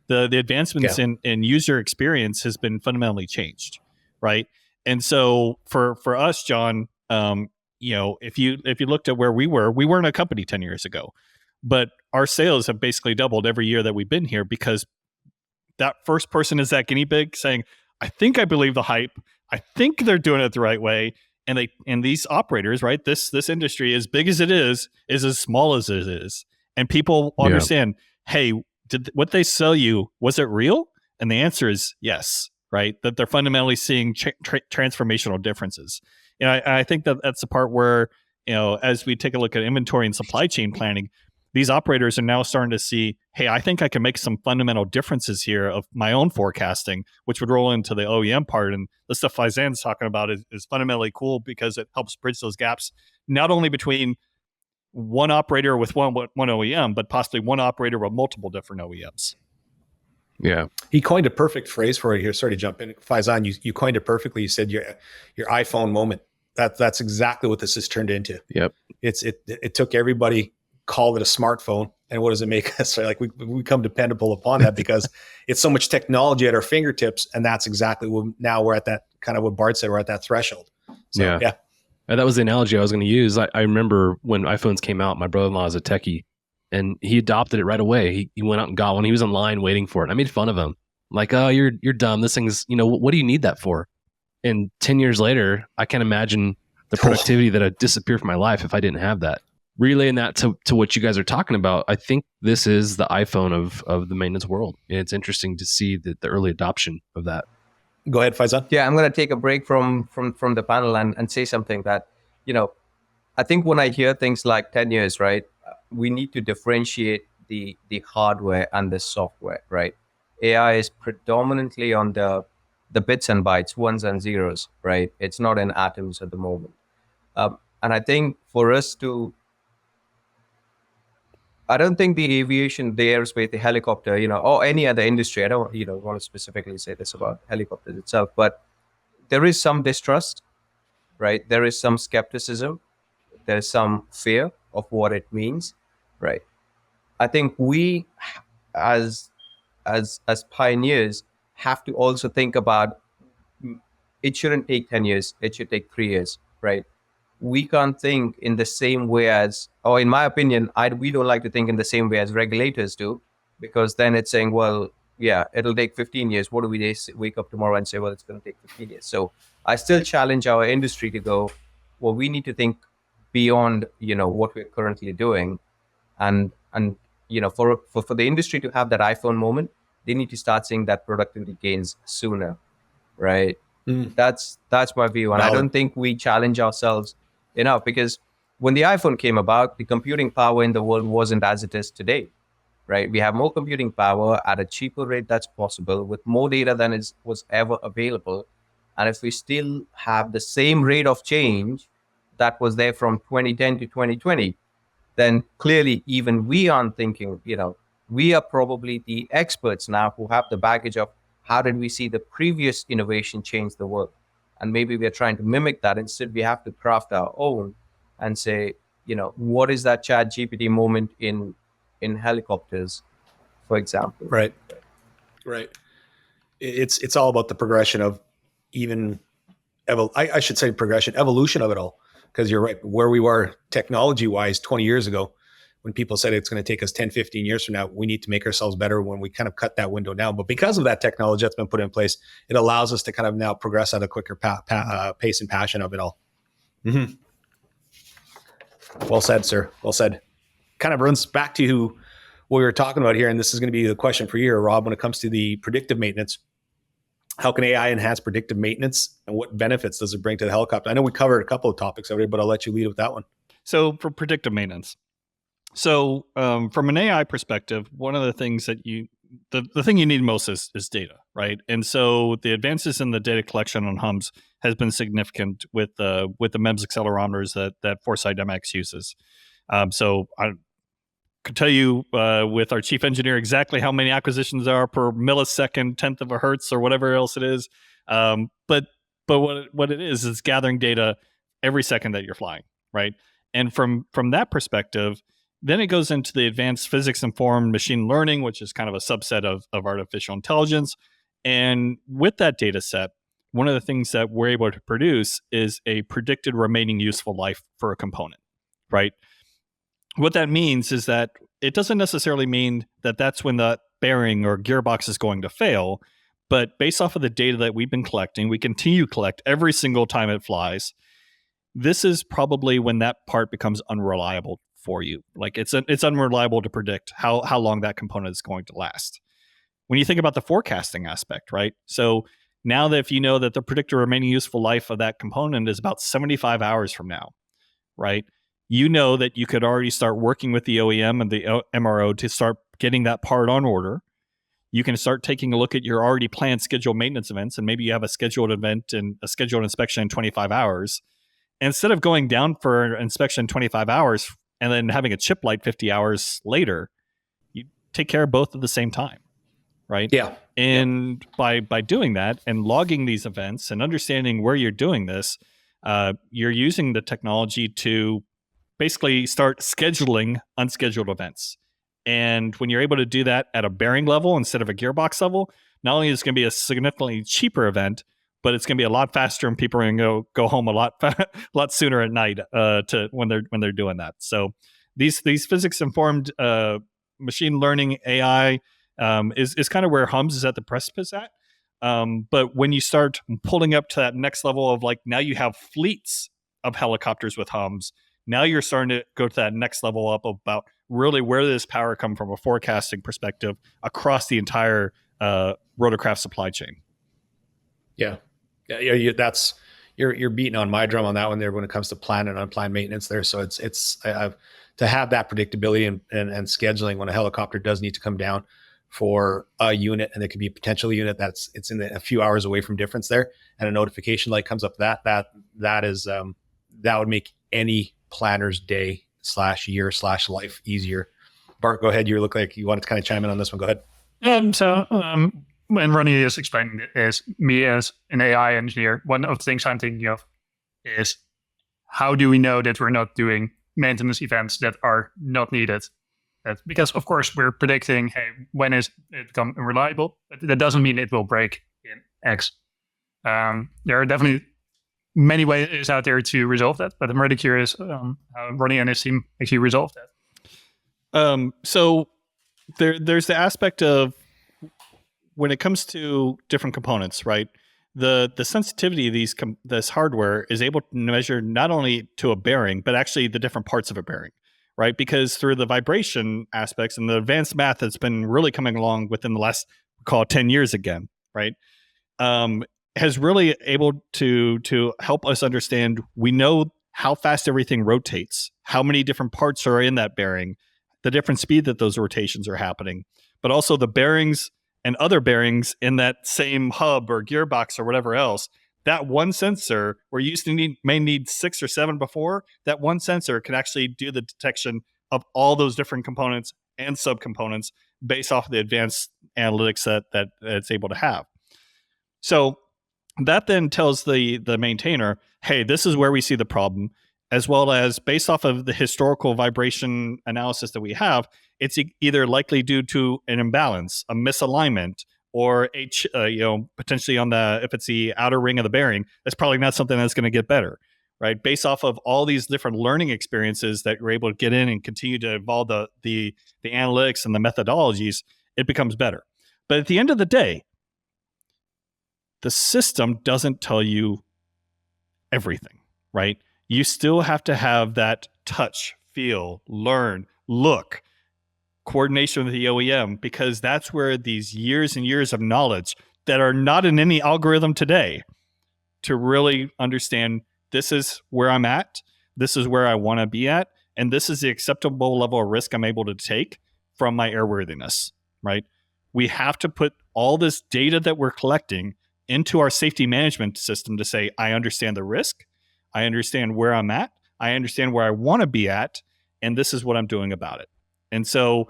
the advancements in user experience has been fundamentally changed, right? And so for us, John, if you looked at where we weren't a company 10 years ago, but our sales have basically doubled every year that we've been here because that first person is that guinea pig saying, I think I believe the hype. I think they're doing it the right way. And these operators, right? This industry, as big as it is as small as it is. And people understand, hey, what they sell you, was it real? And the answer is yes, right? That they're fundamentally seeing transformational differences. And I think that's the part where, as we take a look at inventory and supply chain planning, these operators are now starting to see, hey, I think I can make some fundamental differences here of my own forecasting, which would roll into the OEM part. And the stuff Faizan's talking about is fundamentally cool because it helps bridge those gaps, not only between one operator with one OEM, but possibly one operator with multiple different OEMs. Yeah. He coined a perfect phrase for it here. Sorry to jump in. Faizan, you coined it perfectly. You said your iPhone moment. That's exactly what this has turned into. Yep. It took everybody, called it a smartphone. And what does it make us? Like we become dependable upon that because it's so much technology at our fingertips. And that's exactly what now we're at that kind of what Bart said, we're at that threshold. So, yeah. And that was the analogy I was going to use. I remember when iPhones came out, my brother-in-law is a techie and he adopted it right away. He went out and got one. He was in line waiting for it. I made fun of him. Like, oh, you're dumb. This thing's, what do you need that for? And 10 years later, I can't imagine the productivity that would disappear from my life if I didn't have that. Relaying that to what you guys are talking about, I think this is the iPhone of the maintenance world. And it's interesting to see the early adoption of that. Go ahead, Faizan. Yeah, I'm going to take a break from the panel and say something that, I think when I hear things like 10 years, right, we need to differentiate the hardware and the software, right? AI is predominantly on the bits and bytes, ones and zeros, right? It's not in atoms at the moment. And I think for us I don't think the aviation, the aerospace, the helicopter, or any other industry, I don't, want to specifically say this about helicopters itself, but there is some distrust, right? There is some skepticism. There's some fear of what it means, right? I think we, as pioneers, have to also think about it shouldn't take 10 years. It should take 3 years, right? We can't think in the same way as, or in my opinion, we don't like to think in the same way as regulators do, because then it's saying, well, yeah, it'll take 15 years. What do we wake up tomorrow and say, well, it's going to take 15 years? So I still challenge our industry to go, well, we need to think beyond, what we're currently doing. And for the industry to have that iPhone moment, they need to start seeing that productivity gains sooner, right? That's my view. And I don't think we challenge ourselves enough, because when the iPhone came about, the computing power in the world wasn't as it is today, right? We have more computing power at a cheaper rate that's possible, with more data than was ever available. And if we still have the same rate of change that was there from 2010 to 2020, then clearly even we aren't thinking, we are probably the experts now who have the baggage of how did we see the previous innovation change the world? And maybe we're trying to mimic that. Instead, we have to craft our own and say, what is that Chat GPT moment in helicopters, for example? Right. It's all about the progression of evolution of it all. Because you're right, where we were technology-wise 20 years ago, when people said it's going to take us 10, 15 years from now, we need to make ourselves better when we kind of cut that window down. But because of that technology that's been put in place, it allows us to kind of now progress at a quicker pace and passion of it all. Mm-hmm. Well said, sir. Well said. Kind of runs back to what we were talking about here, and this is going to be the question for you, Rob, when it comes to the predictive maintenance. How can AI enhance predictive maintenance, and what benefits does it bring to the helicopter? I know we covered a couple of topics already, but I'll let you lead with that one. So for predictive maintenance. So from an AI perspective, one of the things that the thing you need most is data, right? And so the advances in the data collection on HUMS has been significant with the MEMS accelerometers that Foresight MX uses. So I could tell you with our chief engineer exactly how many acquisitions there are per millisecond, tenth of a hertz, or whatever else it is. But what it is gathering data every second that you're flying, right? And from that perspective, then it goes into the advanced physics-informed machine learning, which is kind of a subset of artificial intelligence. And with that data set, one of the things that we're able to produce is a predicted remaining useful life for a component, right? What that means is that it doesn't necessarily mean that that's when the bearing or gearbox is going to fail, but based off of the data that we've been collecting, we continue to collect every single time it flies. This is probably when that part becomes unreliable for you. Like it's unreliable to predict how long that component is going to last. When you think about the forecasting aspect, right? So now that if you know that the predicted remaining useful life of that component is about 75 hours from now, right? You know that you could already start working with the OEM and the MRO to start getting that part on order. You can start taking a look at your already planned scheduled maintenance events, and maybe you have a scheduled event and a scheduled inspection in 25 hours. Instead of going down for an inspection in 25 hours and then having a chip light 50 hours later, you take care of both at the same time, right? Yeah. And by doing that and logging these events and understanding where you're doing this, you're using the technology to basically start scheduling unscheduled events. And when you're able to do that at a bearing level instead of a gearbox level, not only is it going to be a significantly cheaper event, but it's going to be a lot faster, and people are going to go home a lot sooner at night when they're doing that. So these physics informed machine learning AI is kind of where HUMS is at the precipice at. But when you start pulling up to that next level of like, now you have fleets of helicopters with HUMS, now you're starting to go to that next level up about really where does this power come from a forecasting perspective across the entire rotorcraft supply chain. Yeah. That's you're beating on my drum on that one there when it comes to planned and unplanned maintenance there. So it's to have that predictability and scheduling when a helicopter does need to come down for a unit, and it could be a potential unit it's in a few hours away from difference there, and a notification light comes up, that would make any planner's day / year / life easier. Bart, go ahead. You look like you wanted to kind of chime in on this one. Go ahead. When Ronnie is explaining it, as me as an AI engineer, one of the things I'm thinking of is how do we know that we're not doing maintenance events that are not needed? Because of course we're predicting, hey, when is it become unreliable? But that doesn't mean it will break in X. There are definitely many ways out there to resolve that, but I'm really curious how Ronnie and his team actually resolve that. So there's the aspect of when it comes to different components, right? The sensitivity of this hardware is able to measure not only to a bearing, but actually the different parts of a bearing, right? Because through the vibration aspects and the advanced math that's been really coming along within the last, call it 10 years again, right? Has really able to help us understand, we know how fast everything rotates, how many different parts are in that bearing, the different speed that those rotations are happening, but also the bearings and other bearings in that same hub or gearbox or whatever else. That one sensor, where you may need 6 or 7 before, that one sensor can actually do the detection of all those different components and subcomponents based off of the advanced analytics that it's able to have. So that then tells the maintainer, hey, this is where we see the problem, as well as based off of the historical vibration analysis that we have, it's either likely due to an imbalance, a misalignment, or potentially if it's the outer ring of the bearing, that's probably not something that's going to get better, right? Based off of all these different learning experiences that you're able to get in and continue to evolve the analytics and the methodologies, it becomes better. But at the end of the day, the system doesn't tell you everything, right? You still have to have that touch, feel, learn, look, coordination with the OEM, because that's where these years and years of knowledge that are not in any algorithm today to really understand, this is where I'm at, this is where I want to be at, and this is the acceptable level of risk I'm able to take from my airworthiness, right? We have to put all this data that we're collecting into our safety management system to say, I understand the risk, I understand where I'm at, I understand where I want to be at, and this is what I'm doing about it. And so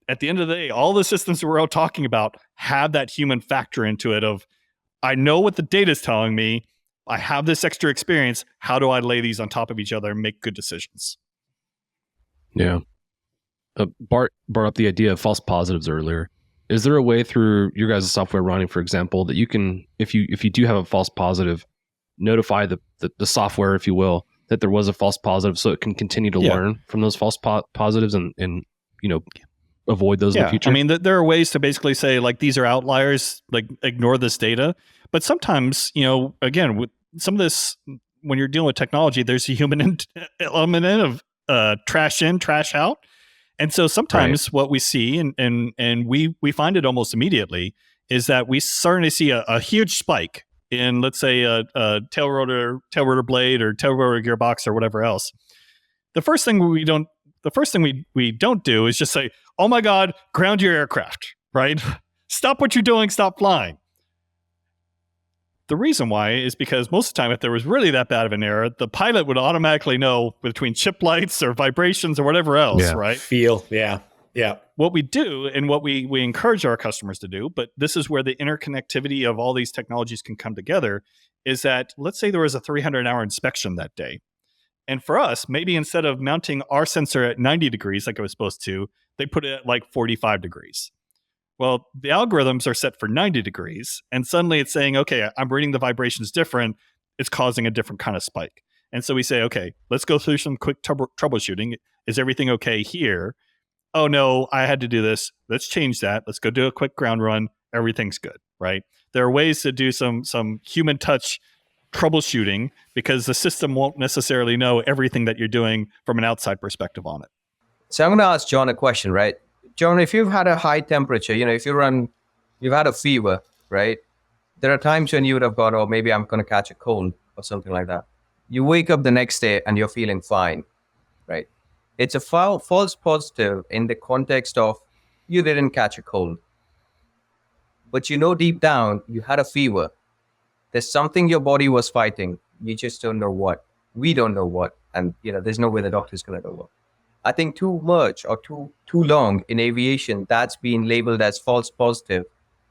at the end of the day, all the systems that we're all talking about have that human factor into it of, I know what the data is telling me, I have this extra experience, how do I lay these on top of each other and make good decisions? Yeah. Bart brought up the idea of false positives earlier. Is there a way through your guys' software running, for example, that you can, if you do have a false positive, notify the software, if you will, that there was a false positive, so it can continue to learn from those false positives and avoid those in the future? I mean, there are ways to basically say, like, these are outliers, like, ignore this data. But sometimes, again, with some of this, when you're dealing with technology, there's a human element of trash in, trash out. And so sometimes what we see, and we find it almost immediately, is that we certainly see a huge spike in, let's say, a tail rotor blade or tail rotor gearbox or whatever else. The first thing we don't do is just say, oh my God, ground your aircraft, right? Stop what you're doing, stop flying. The reason why is because most of the time, if there was really that bad of an error, the pilot would automatically know between chip lights or vibrations or whatever else, right? Feel, yeah. Yeah. What we do and what we encourage our customers to do, but this is where the interconnectivity of all these technologies can come together, is that let's say there was a 300-hour inspection that day. And for us, maybe instead of mounting our sensor at 90 degrees like it was supposed to, they put it at like 45 degrees. Well, the algorithms are set for 90 degrees, and suddenly it's saying, okay, I'm reading the vibrations different. It's causing a different kind of spike. And so we say, okay, let's go through some quick troubleshooting. Is everything okay here? Oh, no, I had to do this. Let's change that. Let's go do a quick ground run. Everything's good, right? There are ways to do some human touch troubleshooting because the system won't necessarily know everything that you're doing from an outside perspective on it. So I'm going to ask John a question, right? John, if you've had a high temperature, if you've had a fever, right? There are times when you would have gone, oh, maybe I'm going to catch a cold or something like that. You wake up the next day and you're feeling fine, right? It's a false positive in the context of you didn't catch a cold. But deep down, you had a fever. There's something your body was fighting. You just don't know what. We don't know what. And, there's no way the doctor's going to know what. I think too much or too long in aviation, that's been labeled as false positive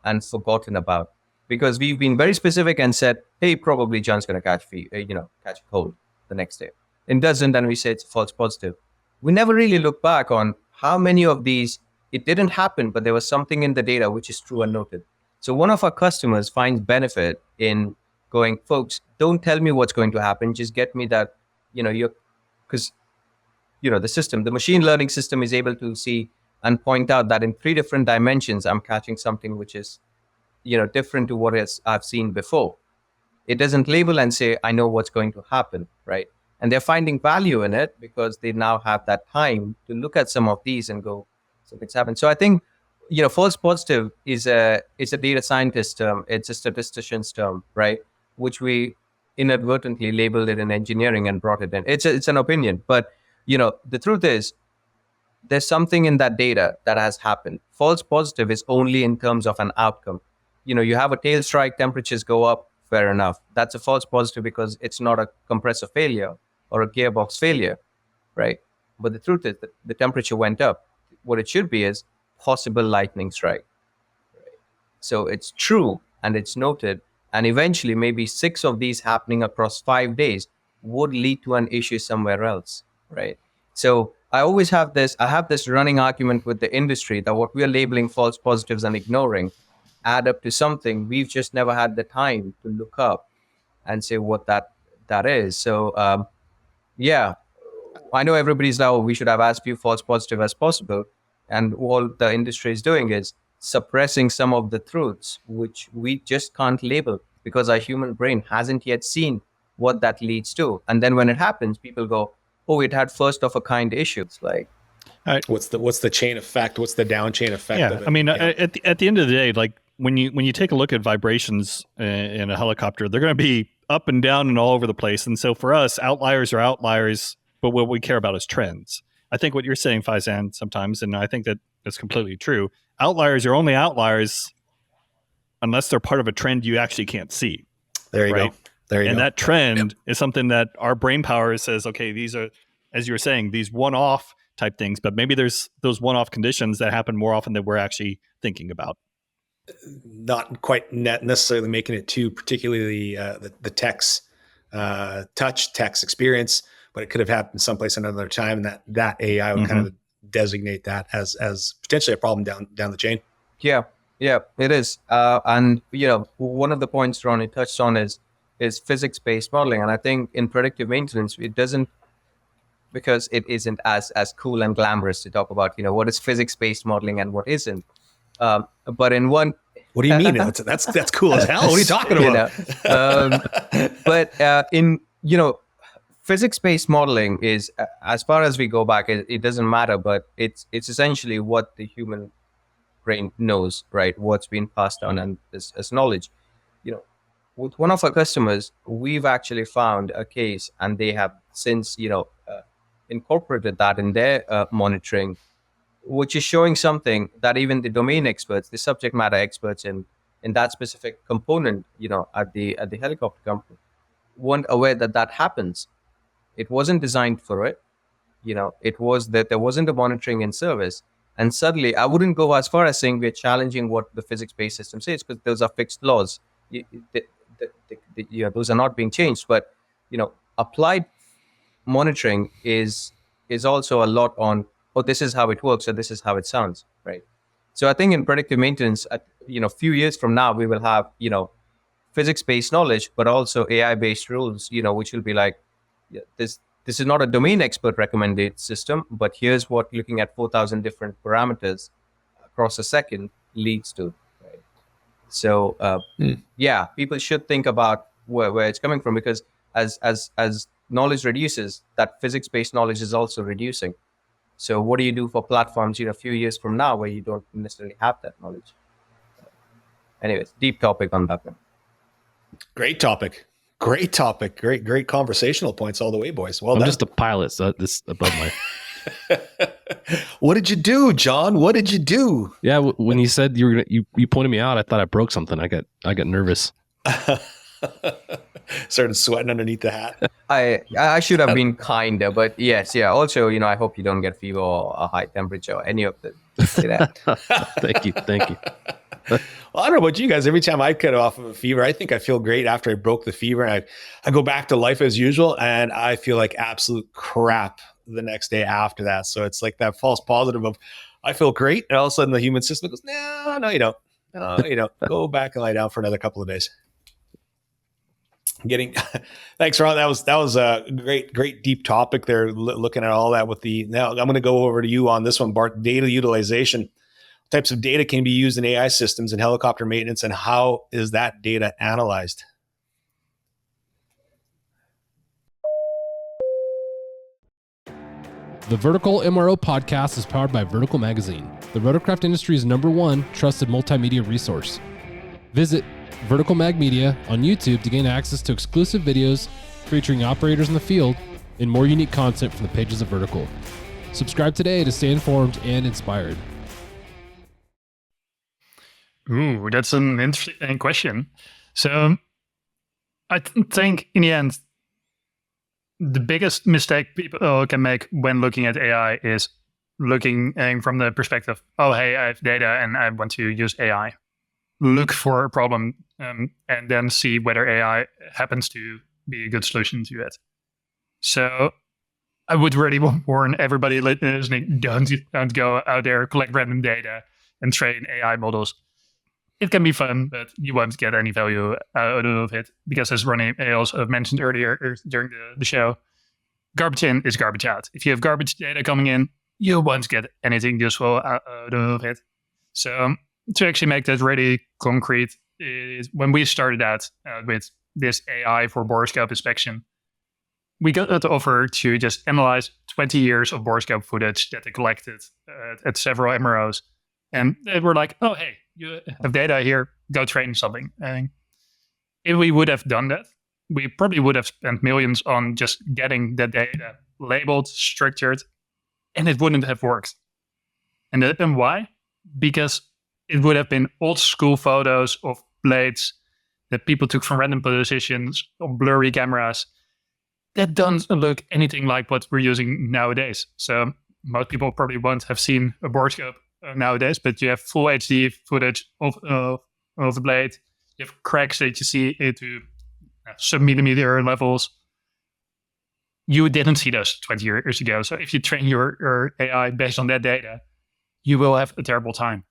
and forgotten about. Because we've been very specific and said, hey, probably John's going to catch a cold the next day. It doesn't, and we say it's a false positive. We never really look back on how many of these, it didn't happen, but there was something in the data which is true and noted. So one of our customers finds benefit in going, folks, don't tell me what's going to happen. Just get me that, because, the machine learning system is able to see and point out that in 3 different dimensions, I'm catching something which is, different to what I've seen before. It doesn't label and say, I know what's going to happen, right? And they're finding value in it because they now have that time to look at some of these and go, something's happened. So I think, false positive is a data scientist term. It's a statistician's term, right? Which we inadvertently labeled it in engineering and brought it in. It's an opinion, but the truth is there's something in that data that has happened. False positive is only in terms of an outcome. You have a tail strike, temperatures go up, fair enough. That's a false positive because it's not a compressor failure or a gearbox failure, right? But the truth is that the temperature went up. What it should be is possible lightning strike. Right? So it's true and it's noted. And eventually maybe 6 of these happening across 5 days would lead to an issue somewhere else, right? So I have this running argument with the industry that what we're labeling false positives and ignoring add up to something we've just never had the time to look up and say what that is. So I know everybody's now, we should have as few false positive as possible. And all the industry is doing is suppressing some of the truths, which we just can't label because our human brain hasn't yet seen what that leads to. And then when it happens, people go, oh, it had first of a kind issues. Like, what's the chain effect? What's the down chain effect? Yeah, of it? I mean, at the end of the day, like when you take a look at vibrations in a helicopter, they're going to be up and down and all over the place. And so for us, outliers are outliers, but what we care about is trends. I think what you're saying, Faizan, sometimes, and I think that that's completely true. Outliers are only outliers unless they're part of a trend you actually can't see. There you go. And that trend is something that our brain power says, okay, these are, as you were saying, these one-off type things, but maybe there's those one-off conditions that happen more often than we're actually thinking about. Not quite necessarily making it to particularly the tech's touch, tech's experience, but it could have happened someplace another time, and that AI would kind of designate that as potentially a problem down the chain. Yeah, it is. And one of the points Ronnie touched on is physics-based modeling, and I think in predictive maintenance it doesn't, because it isn't as cool and glamorous to talk about what is physics-based modeling and what isn't. But in one, what do you mean? That's cool as hell. What are you talking about? But in physics-based modeling is, as far as we go back, it doesn't matter. But it's essentially what the human brain knows, right? What's been passed down and as knowledge. With one of our customers, we've actually found a case, and they have since incorporated that in their monitoring, which is showing something that even the domain experts, the subject matter experts in that specific component, at the helicopter company, weren't aware that happens. It wasn't designed for it. It was that there wasn't a monitoring in service, And suddenly, I wouldn't go as far as saying we're challenging what the physics-based system says, because those are fixed laws. Those are not being changed. But applied monitoring is also a lot on, this is how it works, or this is how it sounds, right? So I think in predictive maintenance, few years from now, we will have physics-based knowledge, but also AI-based rules, which will be like, this is not a domain expert recommended system, but here's what looking at 4,000 different parameters across a second leads to. Right? So people should think about where it's coming from, because as knowledge reduces, that physics-based knowledge is also reducing. So what do you do for platforms, a few years from now where you don't necessarily have that knowledge? Anyways, deep topic on that one. Great topic. Great conversational points all the way, boys. Well I'm done. just a pilot, so this above my. What did you do, John? What did you do? Yeah, when you said you were gonna, you pointed me out, I thought I broke something. I got nervous. Started sweating underneath the hat. I should have been kinder, but yes, yeah. Also, I hope you don't get fever or a high temperature or any of the. Thank you. Well, I don't know about you guys. Every time I cut off of a fever, I think I feel great after I broke the fever. And I go back to life as usual, and I feel like absolute crap the next day after that. So it's like that false positive of I feel great, and all of a sudden the human system goes, no, you don't. No, you don't. Go back and lie down for another couple of days. Thanks, Ron. That was a great deep topic there. Looking at all that now I'm going to go over to you on this one, Bart. Data utilization. Types of data can be used in AI systems and helicopter maintenance, and how is that data analyzed? The Vertical MRO Podcast is powered by Vertical Magazine, the rotorcraft industry's #1 trusted multimedia resource. Visit Vertical Mag Media on YouTube to gain access to exclusive videos featuring operators in the field and more unique content from the pages of Vertical. Subscribe today to stay informed and inspired. Ooh, that's an interesting question. So I think in the end, the biggest mistake people can make when looking at AI is looking from the perspective, oh, hey, I have data and I want to use AI. Look for a problem and then see whether AI happens to be a good solution to it. So I would really warn everybody listening, don't go out there, collect random data and train AI models. It can be fun, but you won't get any value out of it because, as Ronnie also mentioned earlier during the show, garbage in is garbage out. If you have garbage data coming in, you won't get anything useful out of it. So to actually make that really concrete, is when we started out with this AI for borescope inspection, we got the offer to just analyze 20 years of borescope footage that they collected at several MROs. And they were like, oh, hey, you have data here, go train something. And if we would have done that, we probably would have spent millions on just getting that data labeled, structured, and it wouldn't have worked. And why? Because it would have been old school photos of blades that people took from random positions on blurry cameras that don't look anything like what we're using nowadays. So most people probably won't have seen a borescope nowadays, but you have full HD footage of the blade. You have cracks that you see into sub-millimeter levels. You didn't see those 20 years ago. So if you train your AI based on that data, you will have a terrible time.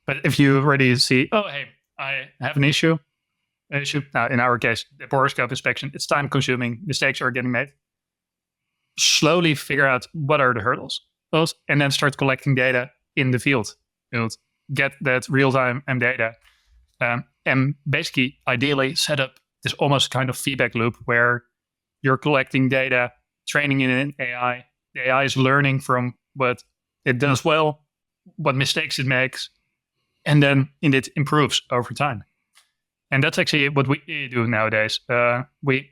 But if you already see, oh, hey, I have an issue. Now, in our case, the borescope inspection, it's time consuming. Mistakes are getting made. Slowly figure out what are the hurdles. And then start collecting data in the field. Get that real-time data. And basically, ideally, set up this almost kind of feedback loop where you're collecting data, training it in AI. The AI is learning from what it does well, what mistakes it makes, and then it improves over time. And that's actually what we do nowadays. We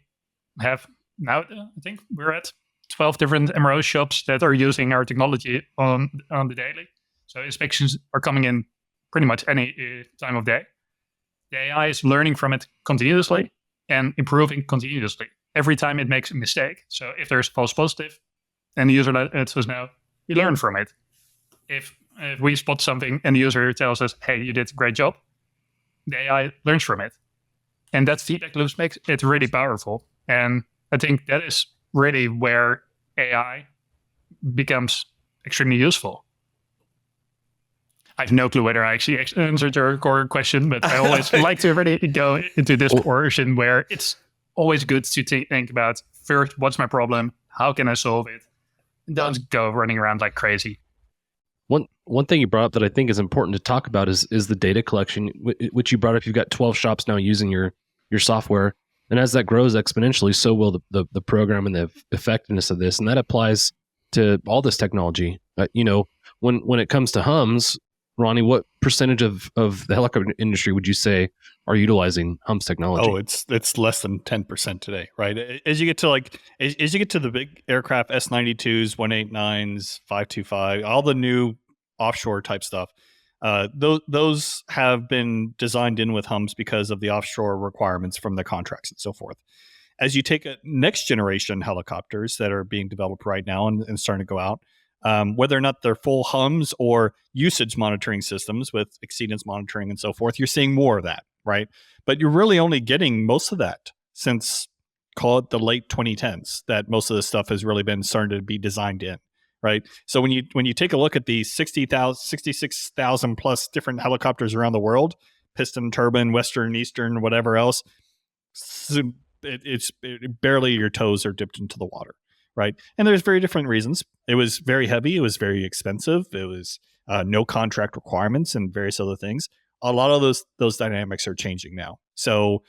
have now, I think we're at 12 different MRO shops that are using our technology on the daily. So inspections are coming in pretty much any time of day. The AI is learning from it continuously and improving continuously every time it makes a mistake. So if there's false positive and the user lets us know, we learn from it. if we spot something and the user tells us, hey, you did a great job, the AI learns from it. And that feedback loop makes it really powerful. And I think that is really where AI becomes extremely useful. I have no clue whether I actually answered your core question, but I always like to really go into this portion where it's always good to think about, first, what's my problem? How can I solve it? Don't go running around like crazy. One thing you brought up that I think is important to talk about is the data collection, which you brought up. You've got 12 shops now using your software, and as that grows exponentially, so will the program and the effectiveness of this, and that applies to all this technology. When it comes to hums, Ronnie, what percentage of the helicopter industry would you say are utilizing hums technology? Oh, it's less than 10% today, right? As you get to the big aircraft, S92s, 189s, 525, all the new offshore type stuff, those have been designed in with hums because of the offshore requirements from the contracts and so forth. As you take next generation helicopters that are being developed right now and starting to go out, whether or not they're full hums or usage monitoring systems with exceedance monitoring and so forth, you're seeing more of that, right? But you're really only getting most of that since, call it the late 2010s, that most of this stuff has really been starting to be designed in, right? So when you take a look at the 66,000 plus different helicopters around the world, piston, turbine, Western, Eastern, whatever else, it's barely your toes are dipped into the water, right? And there's very different reasons. It was very heavy. It was very expensive. It was no contract requirements and various other things. A lot of those dynamics are changing now. So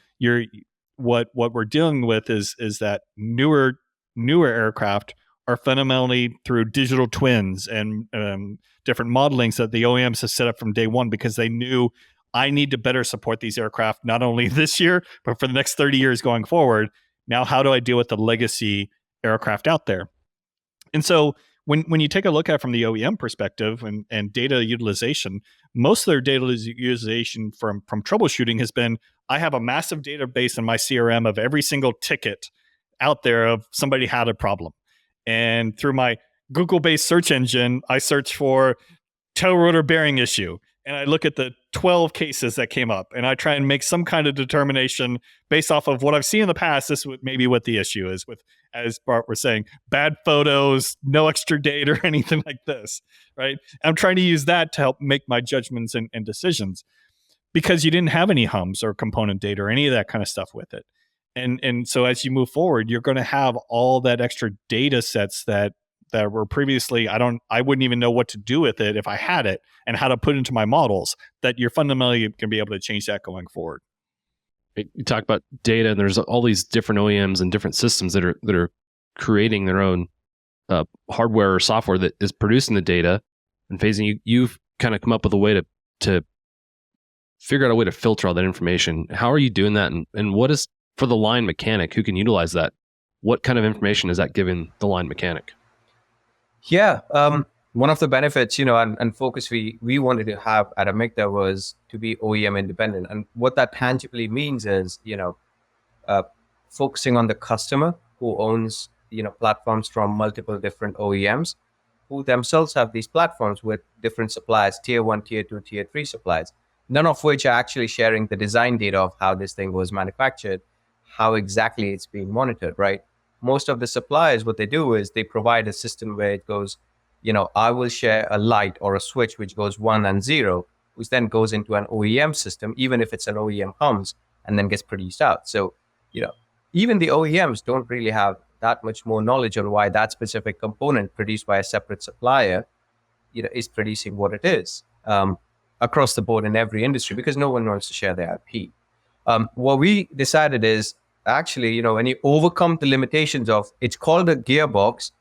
what we're dealing with is that newer aircraft are fundamentally through digital twins and different modelings that the OEMs have set up from day one, because they knew, I need to better support these aircraft not only this year, but for the next 30 years going forward. Now, how do I deal with the legacy aircraft out there? And so when you take a look at it from the OEM perspective and data utilization, most of their data utilization from troubleshooting has been, I have a massive database in my CRM of every single ticket out there of somebody had a problem. And through my Google-based search engine, I search for tail rotor bearing issue. And I look at the 12 cases that came up, and I try and make some kind of determination based off of what I've seen in the past. This is maybe what the issue is with, as Bart was saying, bad photos, no extra data or anything like this, right? I'm trying to use that to help make my judgments and decisions, because you didn't have any hums or component data or any of that kind of stuff with it. And so as you move forward, you're going to have all that extra data sets that were previously, I wouldn't even know what to do with it if I had it and how to put it into my models, that you're fundamentally going to be able to change that going forward. You talk about data, and there's all these different OEMs and different systems that are creating their own hardware or software that is producing the data and phasing. You've kind of come up with a way to figure out a way to filter all that information. How are you doing that? And what is, for the line mechanic who can utilize that, what kind of information is that giving the line mechanic? Yeah, one of the benefits, and focus we wanted to have at Amygdala was to be OEM independent. And what that tangibly means is, focusing on the customer who owns, platforms from multiple different OEMs who themselves have these platforms with different suppliers, tier 1, tier 2, tier 3 suppliers, none of which are actually sharing the design data of how this thing was manufactured, how exactly it's being monitored, right? Most of the suppliers, what they do is they provide a system where it goes, I will share a light or a switch which goes 1 and 0, which then goes into an OEM system, even if it's an OEM hums, and then gets produced out. So, even the OEMs don't really have that much more knowledge on why that specific component produced by a separate supplier, is producing what it is across the board in every industry, because no one wants to share their IP. What we decided is, actually, when you overcome the limitations of, it's called a gearbox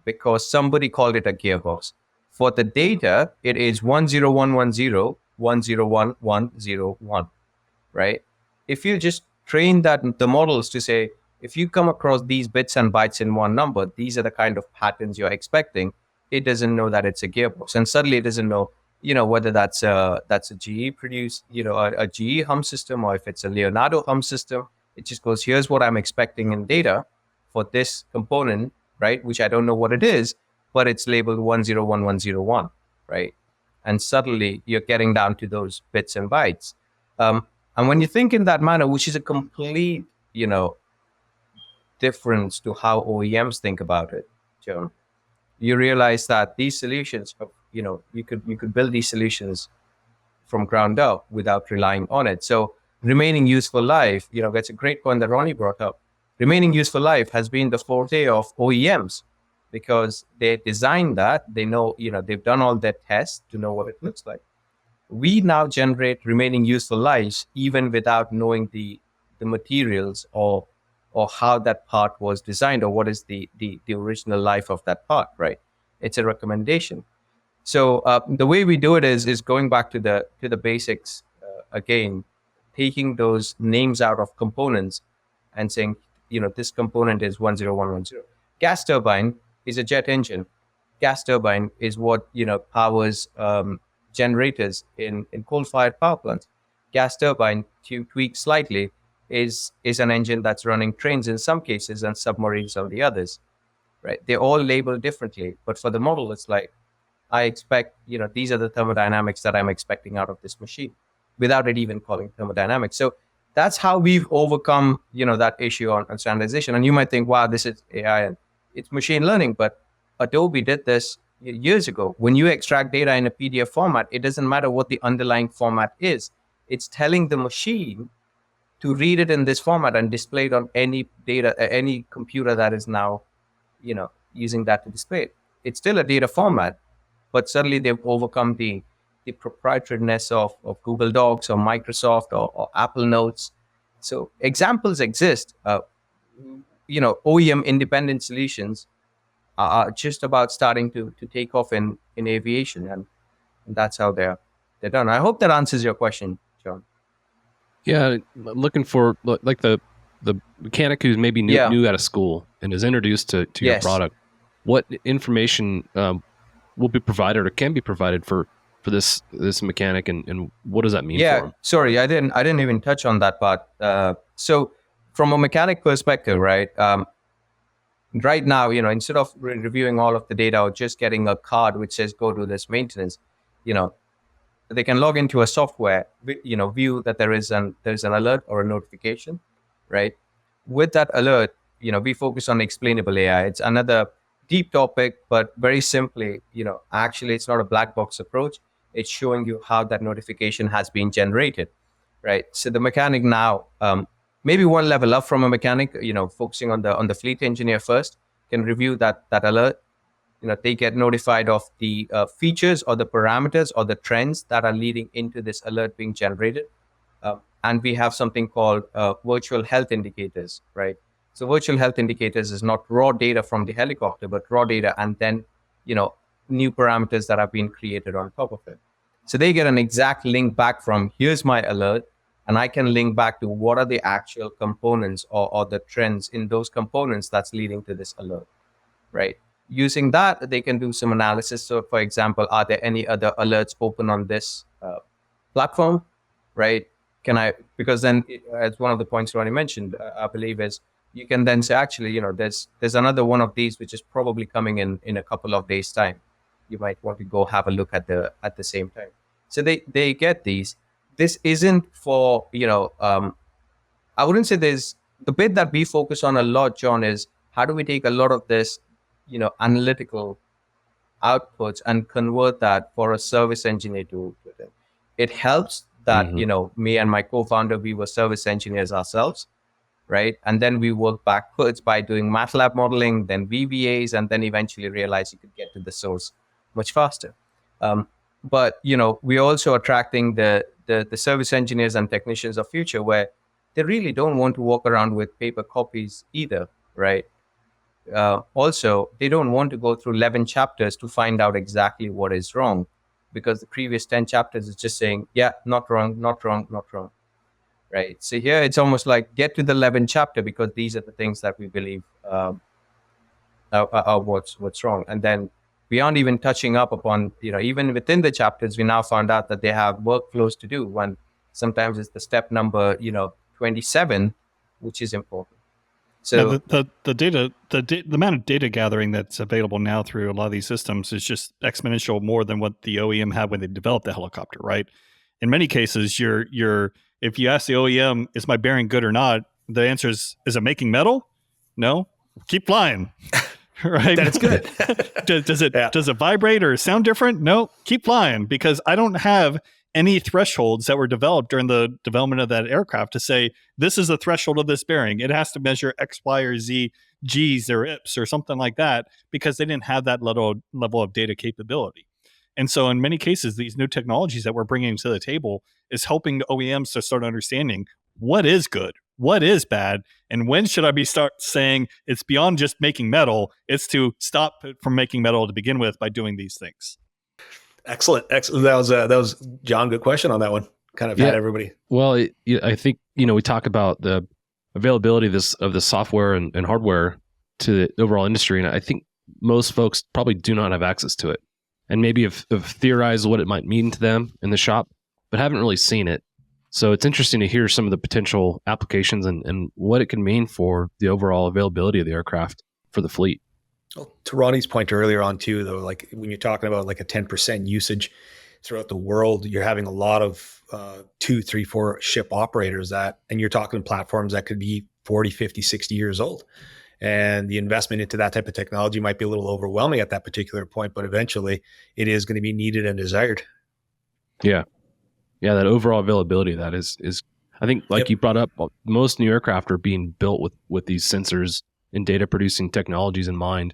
because somebody called it a gearbox. For the data, it is 10110, 101101, right? If you just train the models to say, if you come across these bits and bytes in one number, these are the kind of patterns you're expecting, it doesn't know that it's a gearbox. And suddenly it doesn't know, whether that's a GE produced, a GE hum system, or if it's a Leonardo hum system. It just goes, here's what I'm expecting in data for this component, right? Which I don't know what it is, but it's labeled 101101. right? And suddenly you're getting down to those bits and bytes. And when you think in that manner, which is a complete, difference to how OEMs think about it, Joan, you realize that these solutions, you could build these solutions from ground up without relying on it. So remaining useful life, that's a great point that Ronnie brought up. Remaining useful life has been the forte of OEMs because they designed that. They know, they've done all their tests to know what it looks like. We now generate remaining useful lives even without knowing the materials or how that part was designed or what is the original life of that part, right? It's a recommendation. So the way we do it is going back to the basics again, taking those names out of components and saying, this component is 10110. Gas turbine is a jet engine. Gas turbine is what powers generators in coal-fired power plants. Gas turbine, to tweak slightly, is an engine that's running trains in some cases and submarines on the others, right? They're all labeled differently, but for the model, it's like, I expect, these are the thermodynamics that I'm expecting out of this machine without it even calling thermodynamics. So that's how we've overcome, that issue on standardization. And you might think, wow, this is AI and it's machine learning, but Adobe did this years ago. When you extract data in a PDF format, it doesn't matter what the underlying format is. It's telling the machine to read it in this format and display it on any computer that is now, using that to display it. It's still a data format, but suddenly they've overcome the proprietariness of Google Docs or Microsoft or Apple Notes. So examples exist. OEM independent solutions are just about starting to take off in aviation, and that's how they're done. I hope that answers your question, John. Yeah, looking for like the mechanic who's maybe new out of school and is introduced to your product. What information will be provided or can be provided for this mechanic, and what does that mean for him? Sorry, I didn't even touch on that part. So from a mechanic perspective, right? Right now, instead of reviewing all of the data or just getting a card which says go do this maintenance, they can log into a software, view that there's an alert or a notification, right? With that alert, we focus on explainable AI. It's another deep topic, but very simply, actually it's not a black box approach. It's showing you how that notification has been generated, right? So the mechanic now, maybe one level up from a mechanic, focusing on the fleet engineer first, can review that alert. They get notified of the features or the parameters or the trends that are leading into this alert being generated. And we have something called virtual health indicators, right? So virtual health indicators is not raw data from the helicopter, but raw data and then, new parameters that have been created on top of it. So they get an exact link back from here's my alert, and I can link back to what are the actual components or the trends in those components that's leading to this alert, right? Using that, they can do some analysis. So, for example, are there any other alerts open on this platform, right? Because then, as one of the points Ronnie mentioned, I believe is you can then say, actually, there's another one of these which is probably coming in a couple of days' time. You might want to go have a look at the same time. So they get these. This isn't for, I wouldn't say there's the bit that we focus on a lot, John, is how do we take a lot of this, analytical outputs and convert that for a service engineer to do. It helps that, me and my co-founder, we were service engineers ourselves, right? And then we worked backwards by doing MATLAB modeling, then VBAs, and then eventually realized you could get to the source much faster. But, we're also attracting the service engineers and technicians of future where they really don't want to walk around with paper copies either, right? Also, they don't want to go through 11 chapters to find out exactly what is wrong, because the previous 10 chapters is just saying, yeah, not wrong, not wrong, not wrong, right? So here it's almost like get to the 11th chapter because these are the things that we believe are what's wrong. And then beyond even touching up upon, even within the chapters, we now found out that they have workflows to do. When sometimes it's the step number, 27, which is important. So the amount of data gathering that's available now through a lot of these systems is just exponential more than what the OEM had when they developed the helicopter, right? In many cases, if you ask the OEM, is my bearing good or not? The answer is it making metal? No. Keep flying. Right? Then it's good. Does it vibrate or sound different? No. Keep flying, because I don't have any thresholds that were developed during the development of that aircraft to say, this is the threshold of this bearing. It has to measure X, Y, or Z, G's or IPS or something like that, because they didn't have that level of data capability. And so in many cases, these new technologies that we're bringing to the table is helping the OEMs to start understanding what is good, what is bad, and when should I start saying it's beyond just making metal, it's to stop it from making metal to begin with by doing these things. Excellent. That was John. Good question on that one. Kind of had everybody. Well, I think, we talk about the availability of the software and hardware to the overall industry. And I think most folks probably do not have access to it, and maybe have theorized what it might mean to them in the shop, but haven't really seen it. So it's interesting to hear some of the potential applications and what it can mean for the overall availability of the aircraft for the fleet. Well, to Ronnie's point earlier on too, though, like when you're talking about like a 10% usage throughout the world, you're having a lot of 2, 3, 4 ship operators and you're talking platforms that could be 40, 50, 60 years old. And the investment into that type of technology might be a little overwhelming at that particular point, but eventually it is going to be needed and desired. Yeah. Yeah. That overall availability of that is I think, like you brought up, most new aircraft are being built with these sensors and data producing technologies in mind.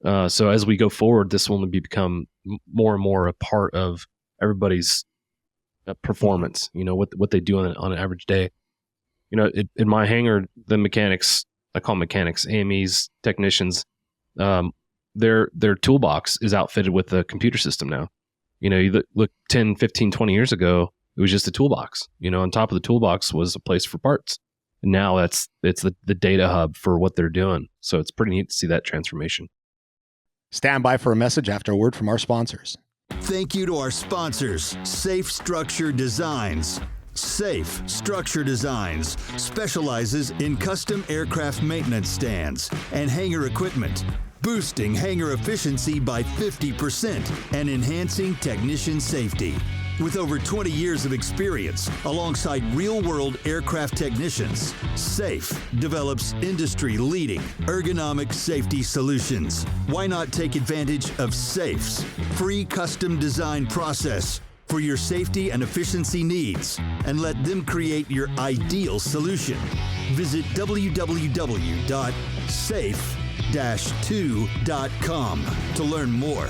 So as we go forward, this will become more and more a part of everybody's performance, what they do on an average day. In my hangar, the mechanics, I call them mechanics, AMEs, technicians, their toolbox is outfitted with a computer system now. You look 10, 15, 20 years ago, it was just a toolbox. On top of the toolbox was a place for parts. And now it's the data hub for what they're doing. So it's pretty neat to see that transformation. Stand by for a message after a word from our sponsors. Thank you to our sponsors, Safe Structure Designs. Safe Structure Designs specializes in custom aircraft maintenance stands and hangar equipment, boosting hangar efficiency by 50% and enhancing technician safety. With over 20 years of experience alongside real-world aircraft technicians, SAFE develops industry-leading ergonomic safety solutions. Why not take advantage of SAFE's free custom design process for your safety and efficiency needs and let them create your ideal solution? Visit www.safe-2.com to learn more.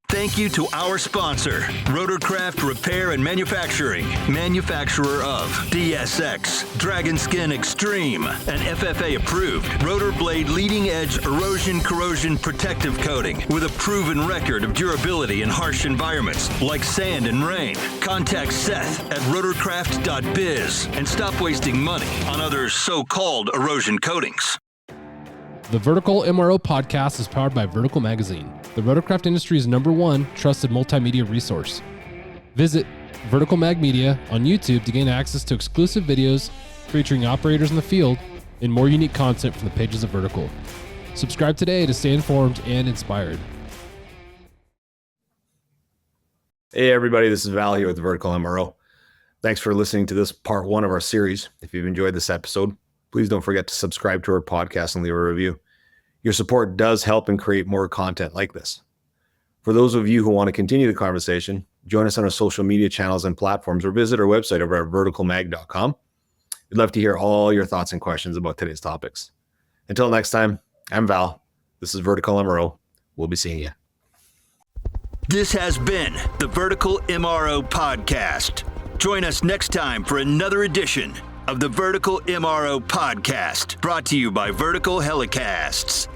Thank you to our sponsor, Rotorcraft Repair and Manufacturing, manufacturer of DSX, Dragon Skin Extreme, an FFA approved rotor blade leading edge erosion corrosion protective coating with a proven record of durability in harsh environments like sand and rain. Contact Seth at rotorcraft.biz and stop wasting money on other so-called erosion coatings. The Vertical MRO Podcast is powered by Vertical Magazine, the rotorcraft industry's #1 trusted multimedia resource. Visit Vertical Mag Media on YouTube to gain access to exclusive videos featuring operators in the field and more unique content from the pages of Vertical. Subscribe today to stay informed and inspired. Hey everybody, this is Val here with Vertical MRO. Thanks for listening to this part 1 of our series. If you've enjoyed this episode, please don't forget to subscribe to our podcast and leave a review. Your support does help and create more content like this. For those of you who want to continue the conversation, join us on our social media channels and platforms or visit our website over at verticalmag.com. We'd love to hear all your thoughts and questions about today's topics. Until next time, I'm Val. This is Vertical MRO. We'll be seeing you. This has been the Vertical MRO Podcast. Join us next time for another edition of the Vertical MRO Podcast, brought to you by Vertical Helicasts.